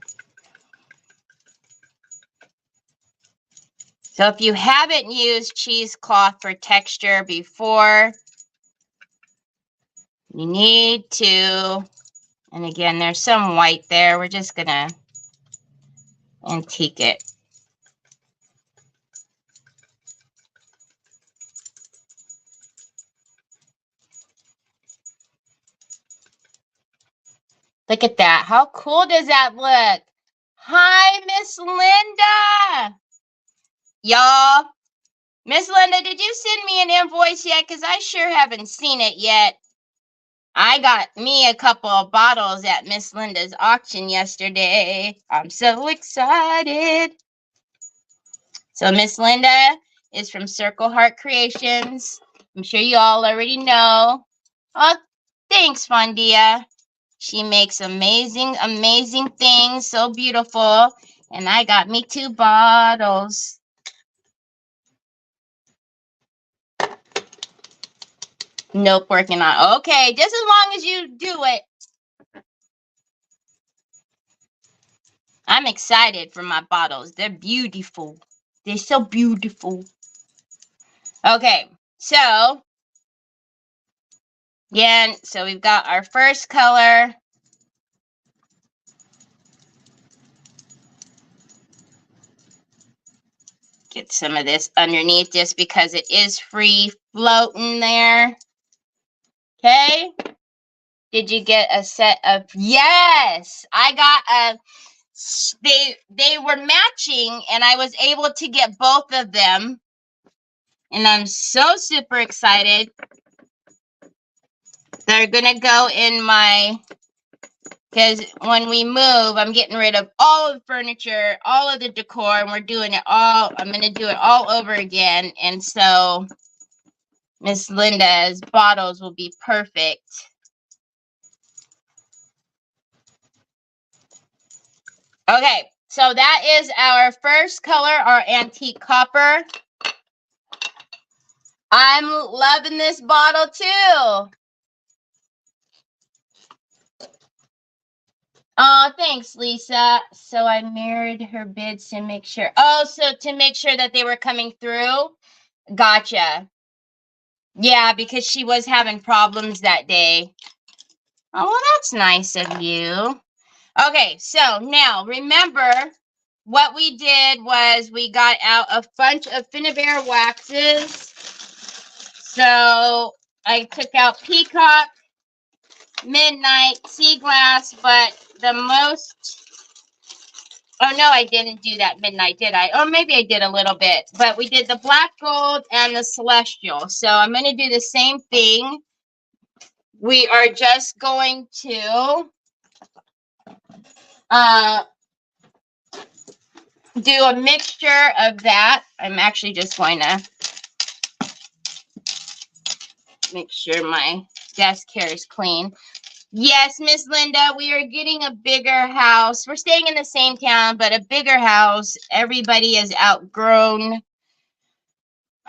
So if you haven't used cheesecloth for texture before, you need to, and again, there's some white there. We're just going to antique it. Look at that. How cool does that look? Hi, Miss Linda. Y'all, Miss Linda, did you send me an invoice yet? Because I sure haven't seen it yet. I got me a couple of bottles at Miss Linda's auction yesterday. I'm so excited. So Miss Linda is from Circle Heart Creations. I'm sure you all already know. Oh, thanks, Fondia. She makes amazing, amazing things. So beautiful. And I got me 2 bottles. Nope, working on. Okay, just as long as you do it. I'm excited for my bottles. They're beautiful. They're so beautiful. Okay, so again, so we've got our first color. Get some of this underneath just because it is free floating there. Okay. Did you get a set of? Yes, I got a. They were matching, and I was able to get both of them, and I'm so super excited. They're gonna go in my, because when we move, I'm getting rid of all of the furniture, all of the decor, and we're doing it all. I'm gonna do it all over again, and so Miss Linda's bottles will be perfect. Okay, so that is our first color, our antique copper. I'm loving this bottle too. Oh, thanks, Lisa. So I mirrored her bids to make sure. Oh, so to make sure that they were coming through? Gotcha. Yeah, because she was having problems that day. Oh, well, that's nice of you. Okay, so now remember what we did was we got out a bunch of Finnabair waxes. So I took out Peacock, Midnight, Sea Glass, but the most... Oh, no, I didn't do that Midnight, did I? Or maybe I did a little bit. But we did the Black Gold and the Celestial. So I'm going to do the same thing. We are just going to do a mixture of that. I'm actually just going to make sure my desk here is clean. Yes, Miss Linda, we are getting a bigger house. We're staying in the same town, but a bigger house. Everybody is outgrown.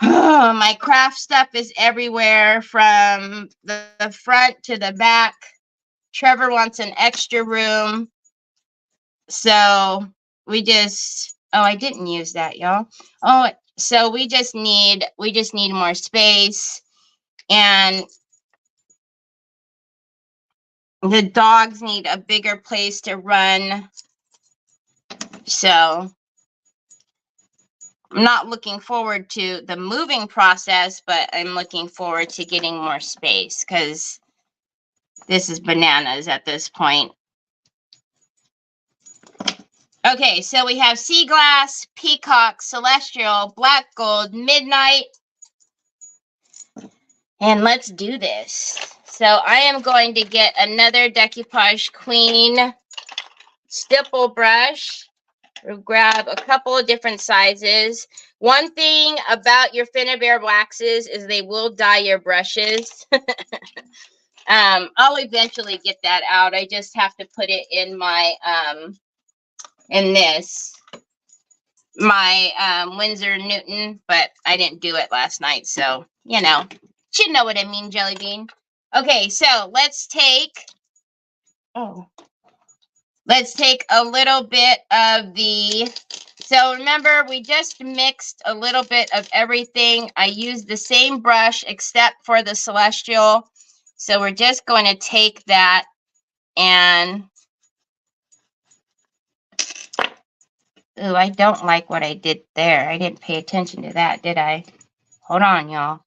My craft stuff is everywhere from the front to the back. Trevor wants an extra room. So we just, oh, I didn't use that, y'all. Oh, so we just need more space. And the dogs need a bigger place to run. So I'm not looking forward to the moving process, but I'm looking forward to getting more space because this is bananas at this point. Okay, so we have Sea Glass, Peacock, Celestial, Black Gold, Midnight. And let's do this. So I am going to get another Decoupage Queen stipple brush. We'll grab a couple of different sizes. One thing about your Finnabair waxes is they will dye your brushes. I'll eventually get that out. I just have to put it in my my Winsor Newton, but I didn't do it last night, so you know what I mean, Jelly Bean. Okay, so let's take a little bit of the... So remember, we just mixed a little bit of everything. I used the same brush except for the Celestial. So we're just going to take that and... Ooh, I don't like what I did there. I didn't pay attention to that, did I? Hold on, y'all.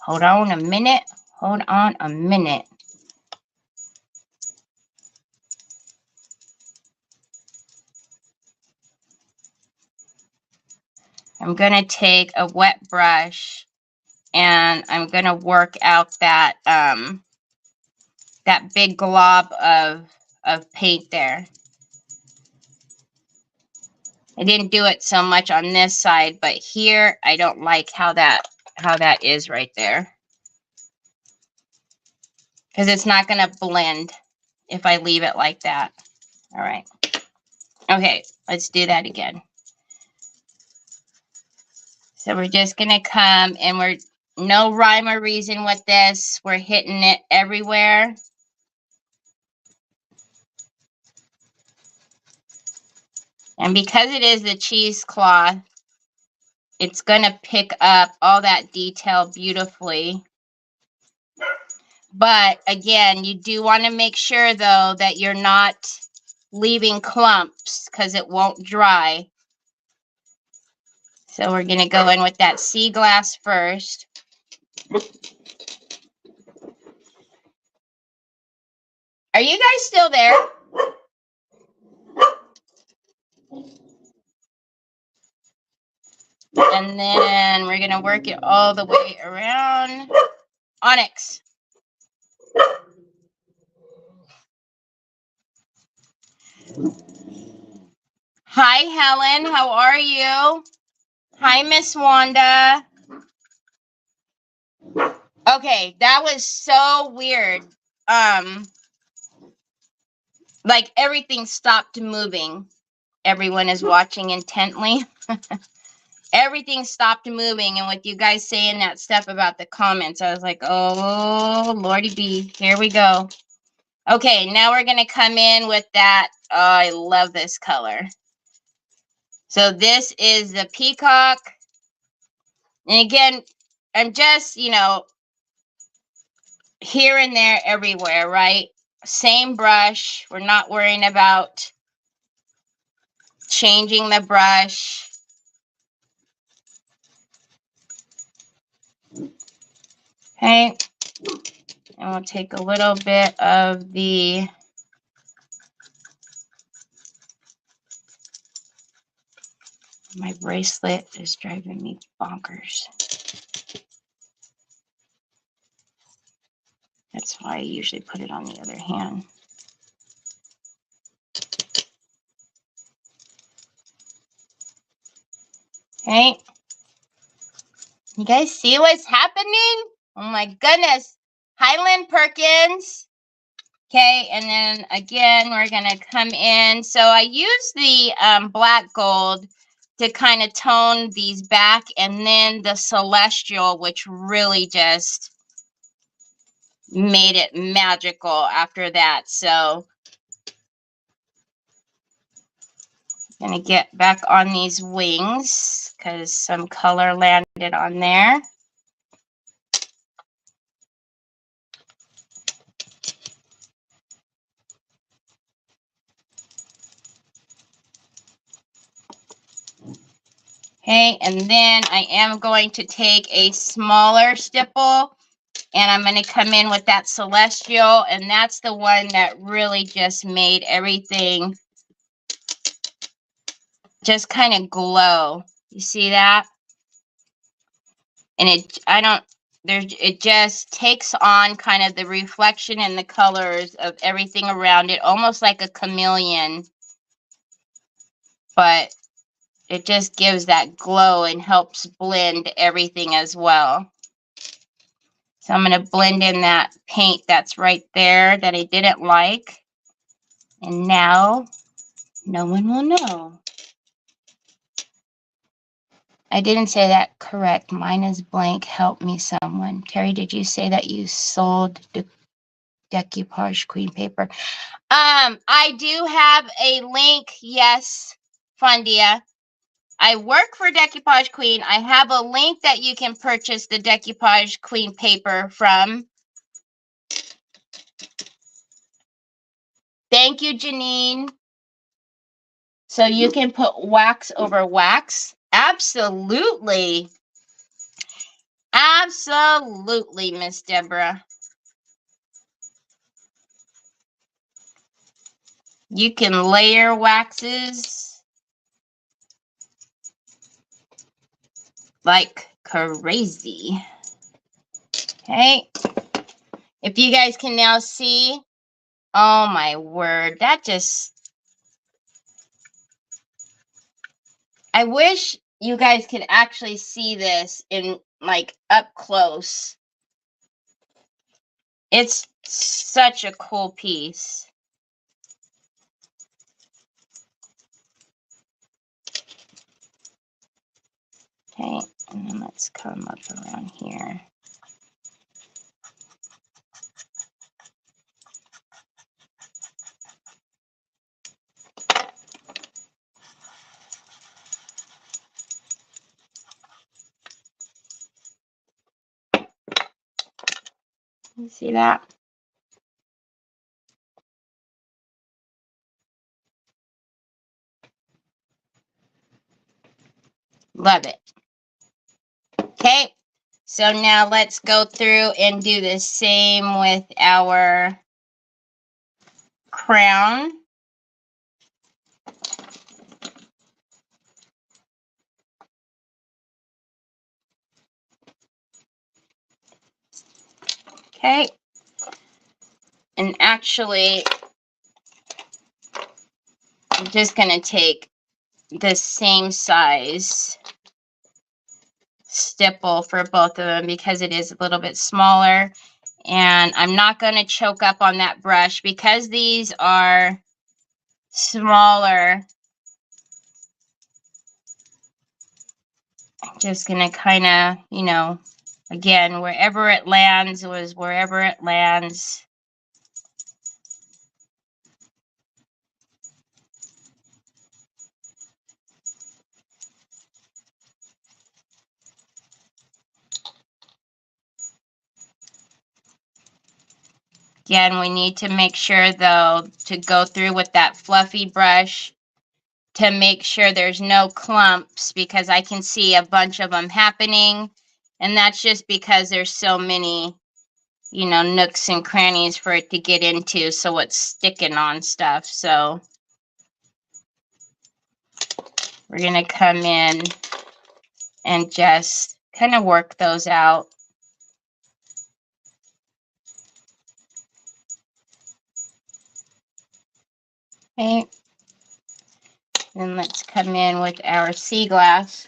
Hold on a minute. Hold on a minute. I'm going to take a wet brush and I'm going to work out that that big glob of paint there. I didn't do it so much on this side, but here I don't like how that is right there. Because it's not going to blend if I leave it like that. All right. Okay, let's do that again. So we're just going to come and we're no rhyme or reason with this. We're hitting it everywhere. And because it is the cheesecloth, it's going to pick up all that detail beautifully. But again, you do want to make sure, though, that you're not leaving clumps because it won't dry. So we're going to go in with that sea glass first. Are you guys still there? And then we're going to work it all the way around. Onyx. Hi, Helen. How are you? Hi, Miss Wanda. Okay, that was so weird. Like everything stopped moving. Everyone is watching intently. Everything stopped moving, and with you guys saying that stuff about the comments, I was like, oh, Lordy B, here we go. Okay, now we're going to come in with that. Oh, I love this color. So this is the peacock. And again, I'm just, you know, here and there everywhere, right? Same brush. We're not worrying about changing the brush. Okay. And we'll take a little bit of the my bracelet is driving me bonkers. That's why I usually put it on the other hand. Okay. You guys see what's happening? Oh my goodness. Highland Perkins. Okay, and then again, we're going to come in. So I use the black gold to kind of tone these back, and then the celestial, which really just made it magical after that. So I'm going to get back on these wings because some color landed on there. Okay, and then I am going to take a smaller stipple, and I'm going to come in with that celestial, and that's the one that really just made everything just kind of glow. You see that? And it just takes on kind of the reflection and the colors of everything around it, almost like a chameleon, but it just gives that glow and helps blend everything as well. So I'm going to blend in that paint that's right there that I didn't like. And now no one will know. I didn't say that correct. Mine is blank. Help me, someone. Terry, did you say that you sold the decoupage queen paper? I do have a link. Yes, Fundia. I work for Decoupage Queen. I have a link that you can purchase the Decoupage Queen paper from. Thank you, Janine. So you can put wax over wax. Absolutely. Absolutely, Miss Deborah. You can layer waxes like crazy. Okay. If you guys can now see, oh my word, that just, I wish you guys could actually see this in like up close. It's such a cool piece. Okay, and then let's come up around here. You see that? Love it. Okay, so now let's go through and do the same with our crown. Okay, and actually, I'm just going to take the same size stipple for both of them because it is a little bit smaller. And I'm not going to choke up on that brush because these are smaller. I'm just going to kind of, you know, again, wherever it lands was wherever it lands. Again, we need to make sure, though, to go through with that fluffy brush to make sure there's no clumps because I can see a bunch of them happening. And that's just because there's so many, you know, nooks and crannies for it to get into. So it's sticking on stuff. So we're going to come in and just kind of work those out. Okay. Then let's come in with our sea glass.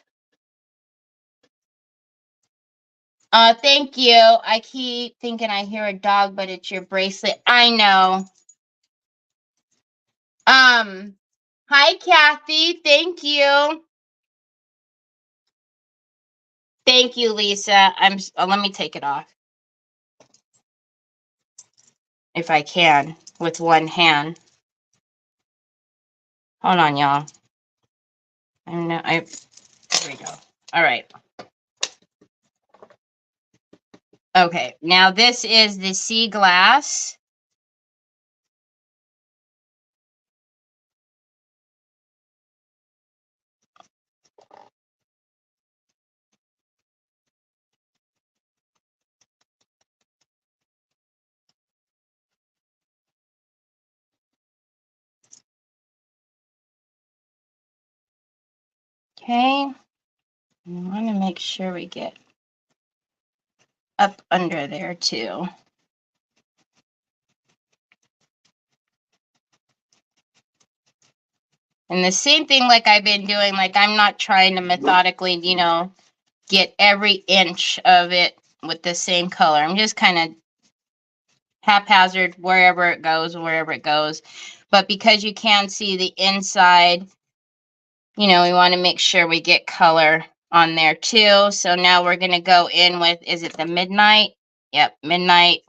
Thank you. I keep thinking I hear a dog, but it's your bracelet. I know. Hi, Kathy. Thank you. Thank you, Lisa. Let me take it off. If I can, with one hand. Hold on, y'all. Here we go. All right. Okay, now this is the sea glass. Okay. I want to make sure we get up under there too. And the same thing like I've been doing, like I'm not trying to methodically, you know, get every inch of it with the same color. I'm just kind of haphazard wherever it goes. But because you can see the inside, you know, we want to make sure we get color on there too. So now we're going to go in with, is it the midnight? Yep, midnight.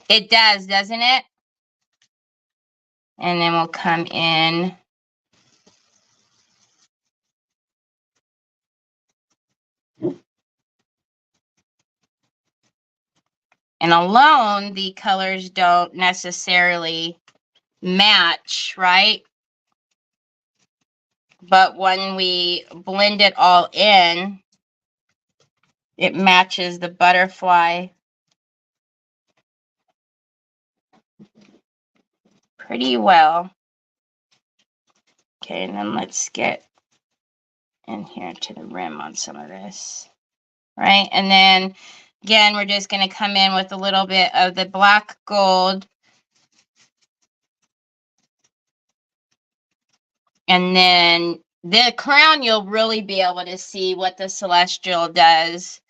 It does, doesn't it? And then we'll come in. And alone, the colors don't necessarily match, right? But when we blend it all in, it matches the butterfly pretty well. Okay, and then let's get in here to the rim on some of this, right? And then again, we're just going to come in with a little bit of the black gold. And then the crown, you'll really be able to see what the celestial does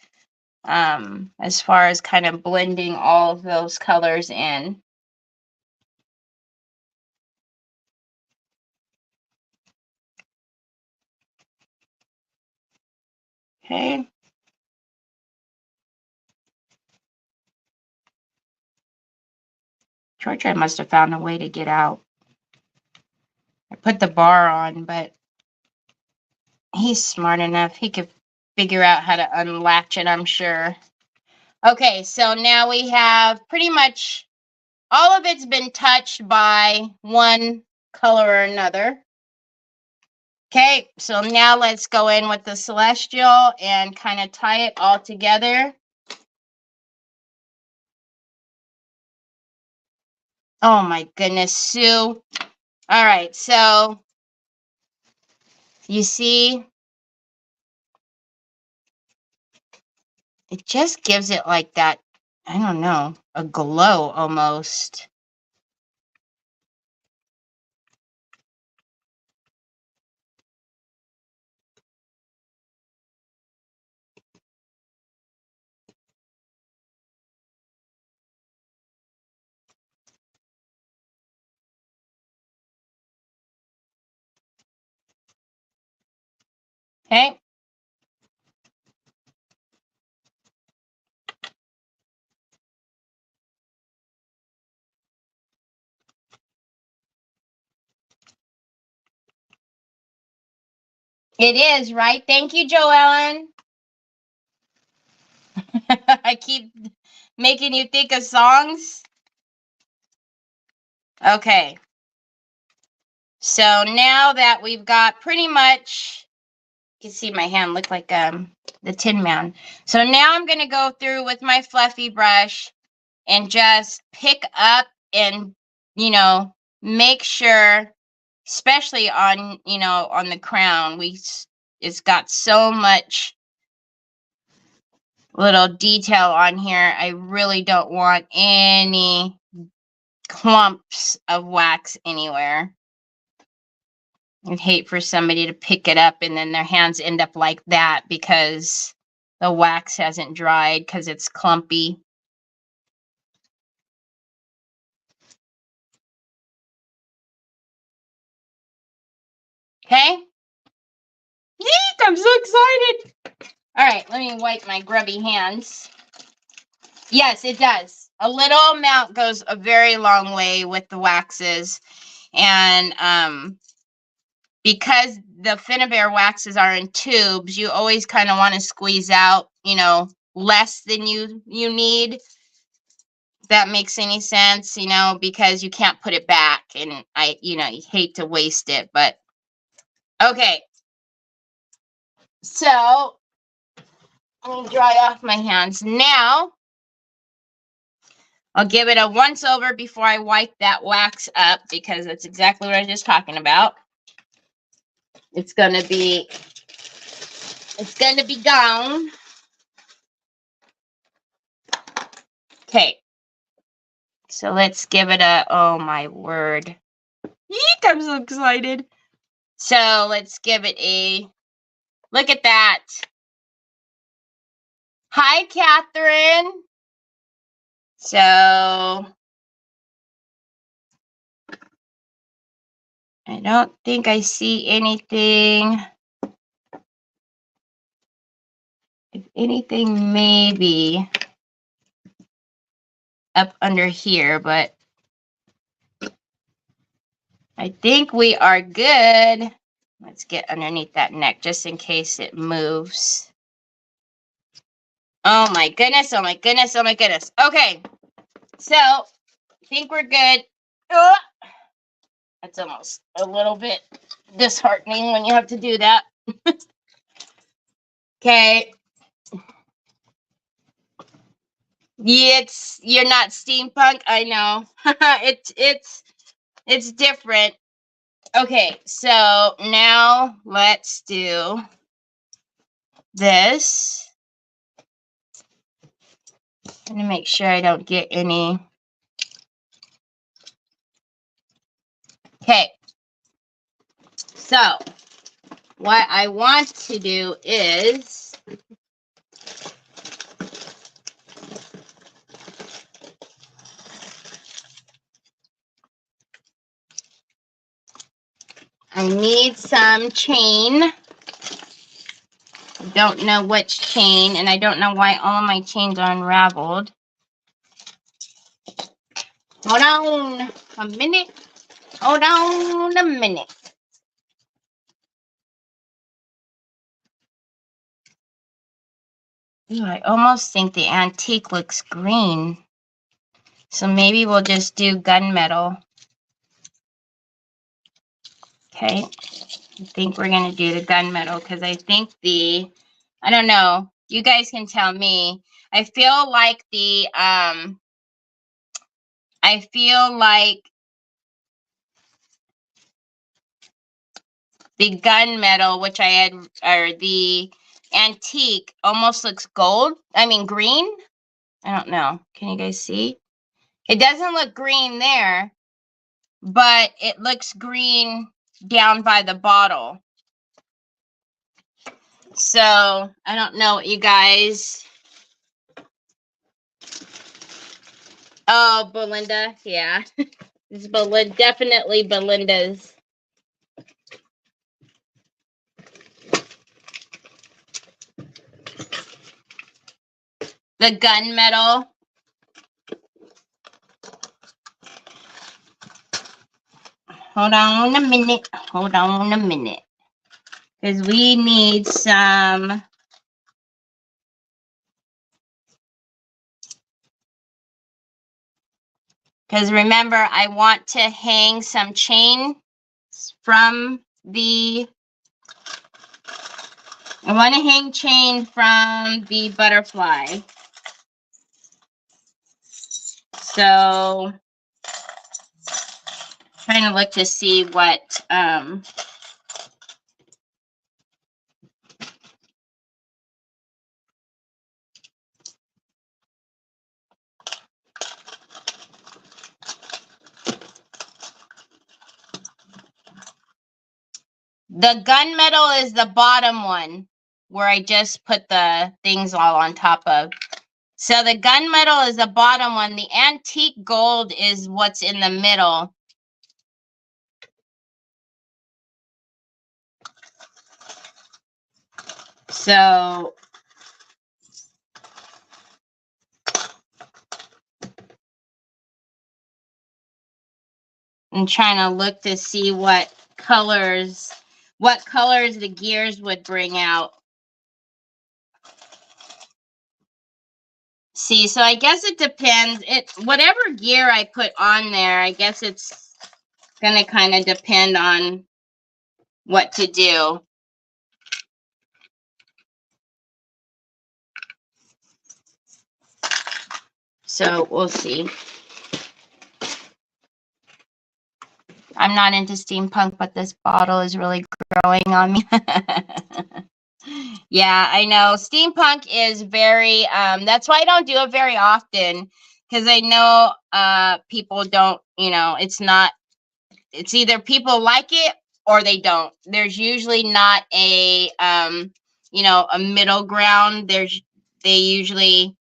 as far as kind of blending all of those colors in. Okay. Georgia must have found a way to get out. I put the bar on, but he's smart enough. He could figure out how to unlatch it, I'm sure. Okay, so now we have pretty much all of it's been touched by one color or another. Okay, so now let's go in with the celestial and kind of tie it all together. Oh my goodness, Sue. All right, so you see, it just gives it like that, I don't know, a glow almost. Okay. It is, right? Thank you, Joellen. I keep making you think of songs. Okay. So now that we've got pretty much, you can see my hand look like the Tin Man. So now I'm going to go through with my fluffy brush and just pick up and, you know, make sure, especially on, you know, on the crown, it's got so much little detail on here. I really don't want any clumps of wax anywhere. I'd hate for somebody to pick it up and then their hands end up like that because the wax hasn't dried because it's clumpy. Okay? Yeek, I'm so excited. All right, let me wipe my grubby hands. Yes, it does. A little amount goes a very long way with the waxes. And because the Finnabair waxes are in tubes, you always kind of want to squeeze out, you know, less than you need. If that makes any sense, you know, because you can't put it back. And you know, you hate to waste it, but okay. So let me dry off my hands. Now, I'll give it a once over before I wipe that wax up because that's exactly what I was just talking about. It's gonna be gone. Okay. So let's give it a, oh my word. Eek, I'm so excited. So let's give it a, look at that. Hi, Catherine. So I don't think I see anything. If anything, maybe up under here, but I think we are good. Let's get underneath that neck just in case it moves. Oh my goodness, oh my goodness, oh my goodness. Okay, so I think we're good. Ugh. That's almost a little bit disheartening when you have to do that. Okay. Yeah, you're not steampunk. I know. It's different. Okay, so now let's do this. I'm gonna make sure I don't get any. Okay. So what I want to do is I need some chain. I don't know which chain, and I don't know why all of my chains are unraveled. Hold on a minute. Hold on a minute. Ooh, I almost think the antique looks green. So maybe we'll just do gunmetal. Okay. I think we're going to do the gunmetal because I think I don't know. You guys can tell me. I feel like the gunmetal, which I had, or the antique, almost looks gold. I mean, green. I don't know. Can you guys see? It doesn't look green there, but it looks green down by the bottle. So I don't know what you guys. Oh, Belinda. Yeah. It's Belinda, definitely Belinda's. the gunmetal. Hold on a minute. Hold on a minute. Because we need some. Because remember, I want to hang some chain from the. I want to hang chain from the butterfly. So, trying to look to see what. The gunmetal is the bottom one where I just put the things all on top of. So the gunmetal is the bottom one. The antique gold is what's in the middle. So I'm trying to look to see what colors the gears would bring out. See, so I guess it depends. Whatever gear I put on there, I guess it's gonna kind of depend on what to do. So we'll see. I'm not into steampunk, but this bottle is really growing on me. Yeah, I know. Steampunk is very, that's why I don't do it very often. Because I know people don't, it's either people like it or they don't. There's usually not a, a middle ground. They usually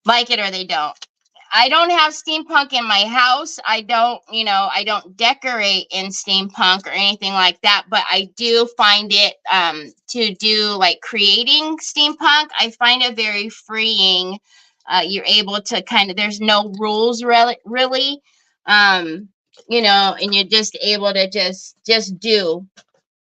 like it or they don't. I don't have steampunk in my house. I don't decorate in steampunk or anything like that, but I do find it to do like creating steampunk. I find it very freeing. You're able to there's no rules really. And you're just able to just do,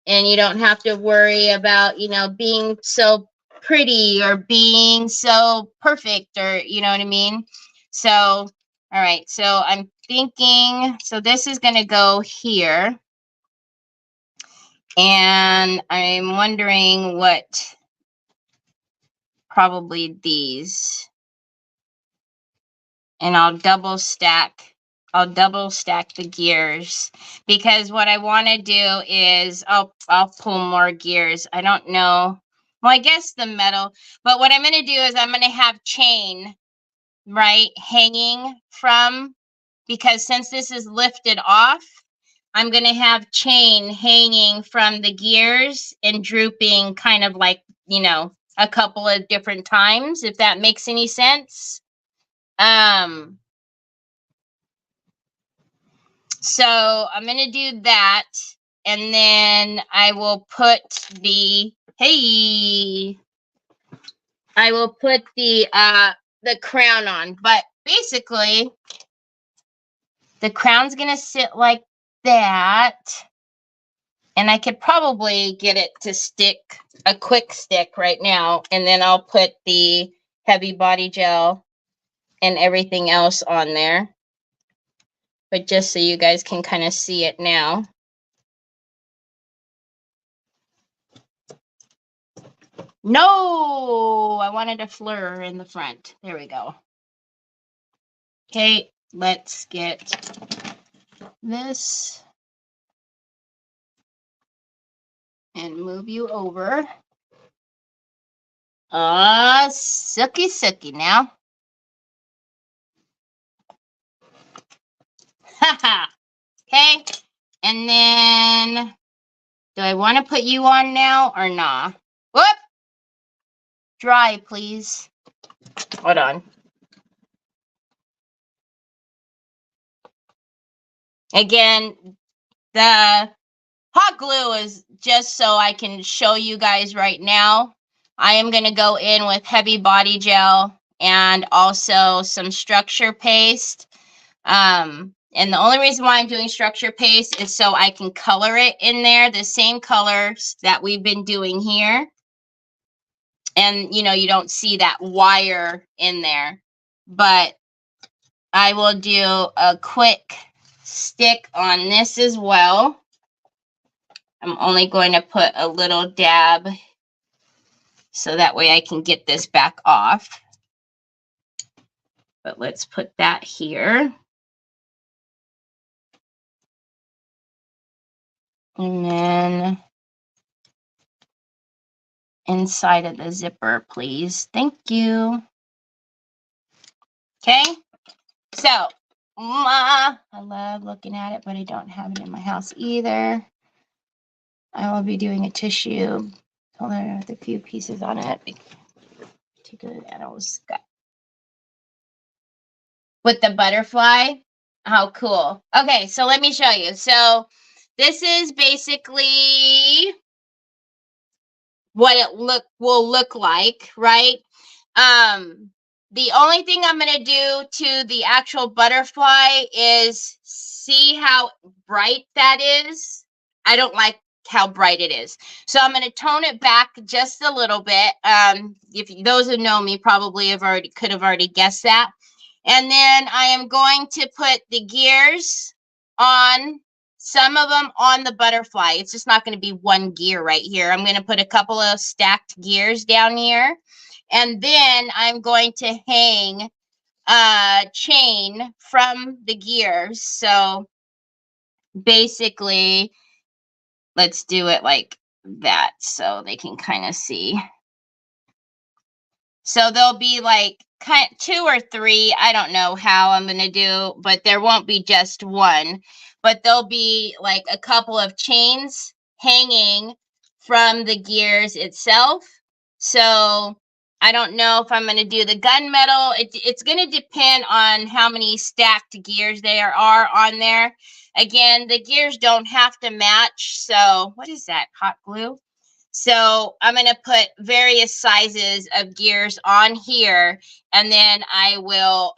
and you don't have to worry about, being so pretty or being so perfect, or you know what I mean? So, all right. So I'm thinking, so this is going to go here. And I'm wondering what, probably these. And I'll double stack the gears, because what I want to do is I'll pull more gears. I don't know. Well, I guess the metal, but what I'm going to do is I'm going to have chain, right, hanging from, because since this is lifted off, I'm going to have chain hanging from the gears and drooping kind of like, a couple of different times, if that makes any sense. So I'm going to do that, and then I will put the, I will put the crown on, but basically the crown's going to sit like that, and I could probably get it to stick, a quick stick right now, and then I'll put the heavy body gel and everything else on there. But just so you guys can kind of see it now. No, I wanted a fleur in the front. There we go. Okay, let's get this and move you over. Sucky now. Haha. Okay, and then do I want to put you on now or nah? Whoop! Dry, please. Hold on. Again, the hot glue is just so I can show you guys right now. I am going to go in with heavy body gel and also some structure paste. And the only reason why I'm doing structure paste is so I can color it in there, the same colors that we've been doing here. And, you know, you don't see that wire in there. But I will do a quick stick on this as well. I'm only going to put a little dab so that way I can get this back off. But let's put that here. And then inside of the zipper, please. Thank you. Okay. So, I love looking at it, but I don't have it in my house either. I will be doing a tissue color with a few pieces on it. Particularly animals got with the butterfly. How cool. Okay, so let me show you. So this is basically what it will look like, right? The only thing I'm going to do to the actual butterfly is see how bright that is. I don't like how bright it is. So I'm going to tone it back just a little bit. If those who know me probably could have already guessed that. And then I am going to put the gears on, some of them on the butterfly. It's just not going to be one gear right here. I'm going to put a couple of stacked gears down here. And then I'm going to hang a chain from the gears. So basically, let's do it like that so they can kind of see. So there'll be like two or three. I don't know how I'm going to do, but there won't be just one. But there'll be like a couple of chains hanging from the gears itself. So I don't know if I'm going to do the gunmetal. It's going to depend on how many stacked gears there are on there. Again, the gears don't have to match. So what is that? Hot glue? So I'm going to put various sizes of gears on here, and then I will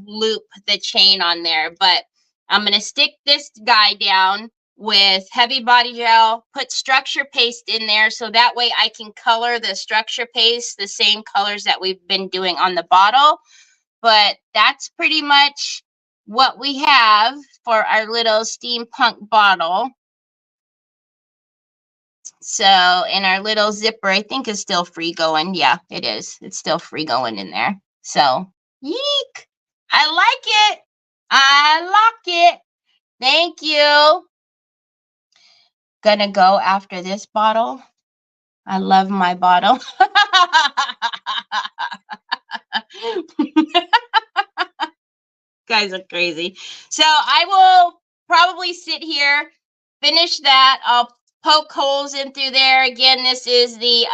loop the chain on there. But I'm going to stick this guy down with heavy body gel, put structure paste in there so that way I can color the structure paste the same colors that we've been doing on the bottle. But that's pretty much what we have for our little steampunk bottle. So, and our little zipper, I think, is still free going. Yeah, it is. It's still free going in there. So, yeek. I like it. I like it. Thank you. Gonna go after this bottle. I love my bottle. Guys are crazy. So I will probably sit here, finish that. I'll poke holes in through there. Again, this is the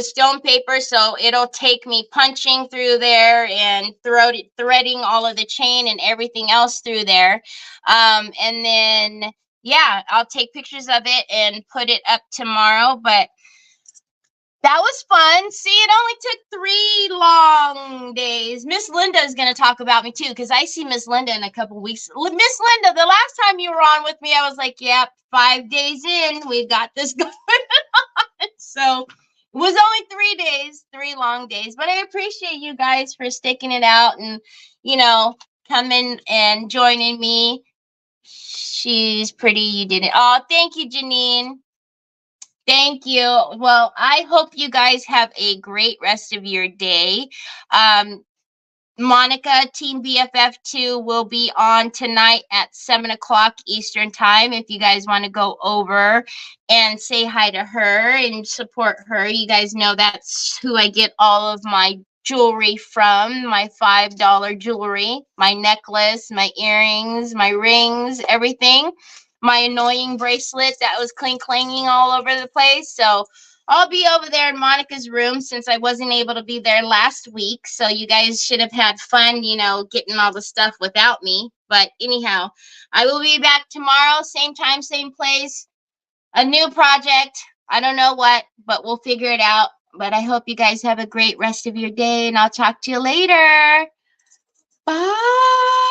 stone paper, so it'll take me punching through there and threading all of the chain and everything else through there. And then, yeah, I'll take pictures of it and put it up tomorrow. But that was fun. See, it only took 3 long days. Miss Linda is going to talk about me too, because I see Miss Linda in a couple weeks. Miss Linda, the last time you were on with me, I was like, yep, 5 days in, we got this going on. So it was only 3 days, 3 long days. But I appreciate you guys for sticking it out and, you know, coming and joining me. She's pretty. You did it. Oh, thank you, Janine. Thank you. Well, I hope you guys have a great rest of your day. Monica, Team BFF2 will be on tonight at 7 o'clock Eastern time. If you guys want to go over and say hi to her and support her, you guys know that's who I get all of my jewelry from, my $5 jewelry, my necklace, my earrings, my rings, everything. My annoying bracelet that was clanging all over the place. So I'll be over there in Monica's room since I wasn't able to be there last week. So you guys should have had fun, you know, getting all the stuff without me. But anyhow, I will be back tomorrow, same time, same place. A new project. I don't know what, but we'll figure it out. But I hope you guys have a great rest of your day, and I'll talk to you later. Bye.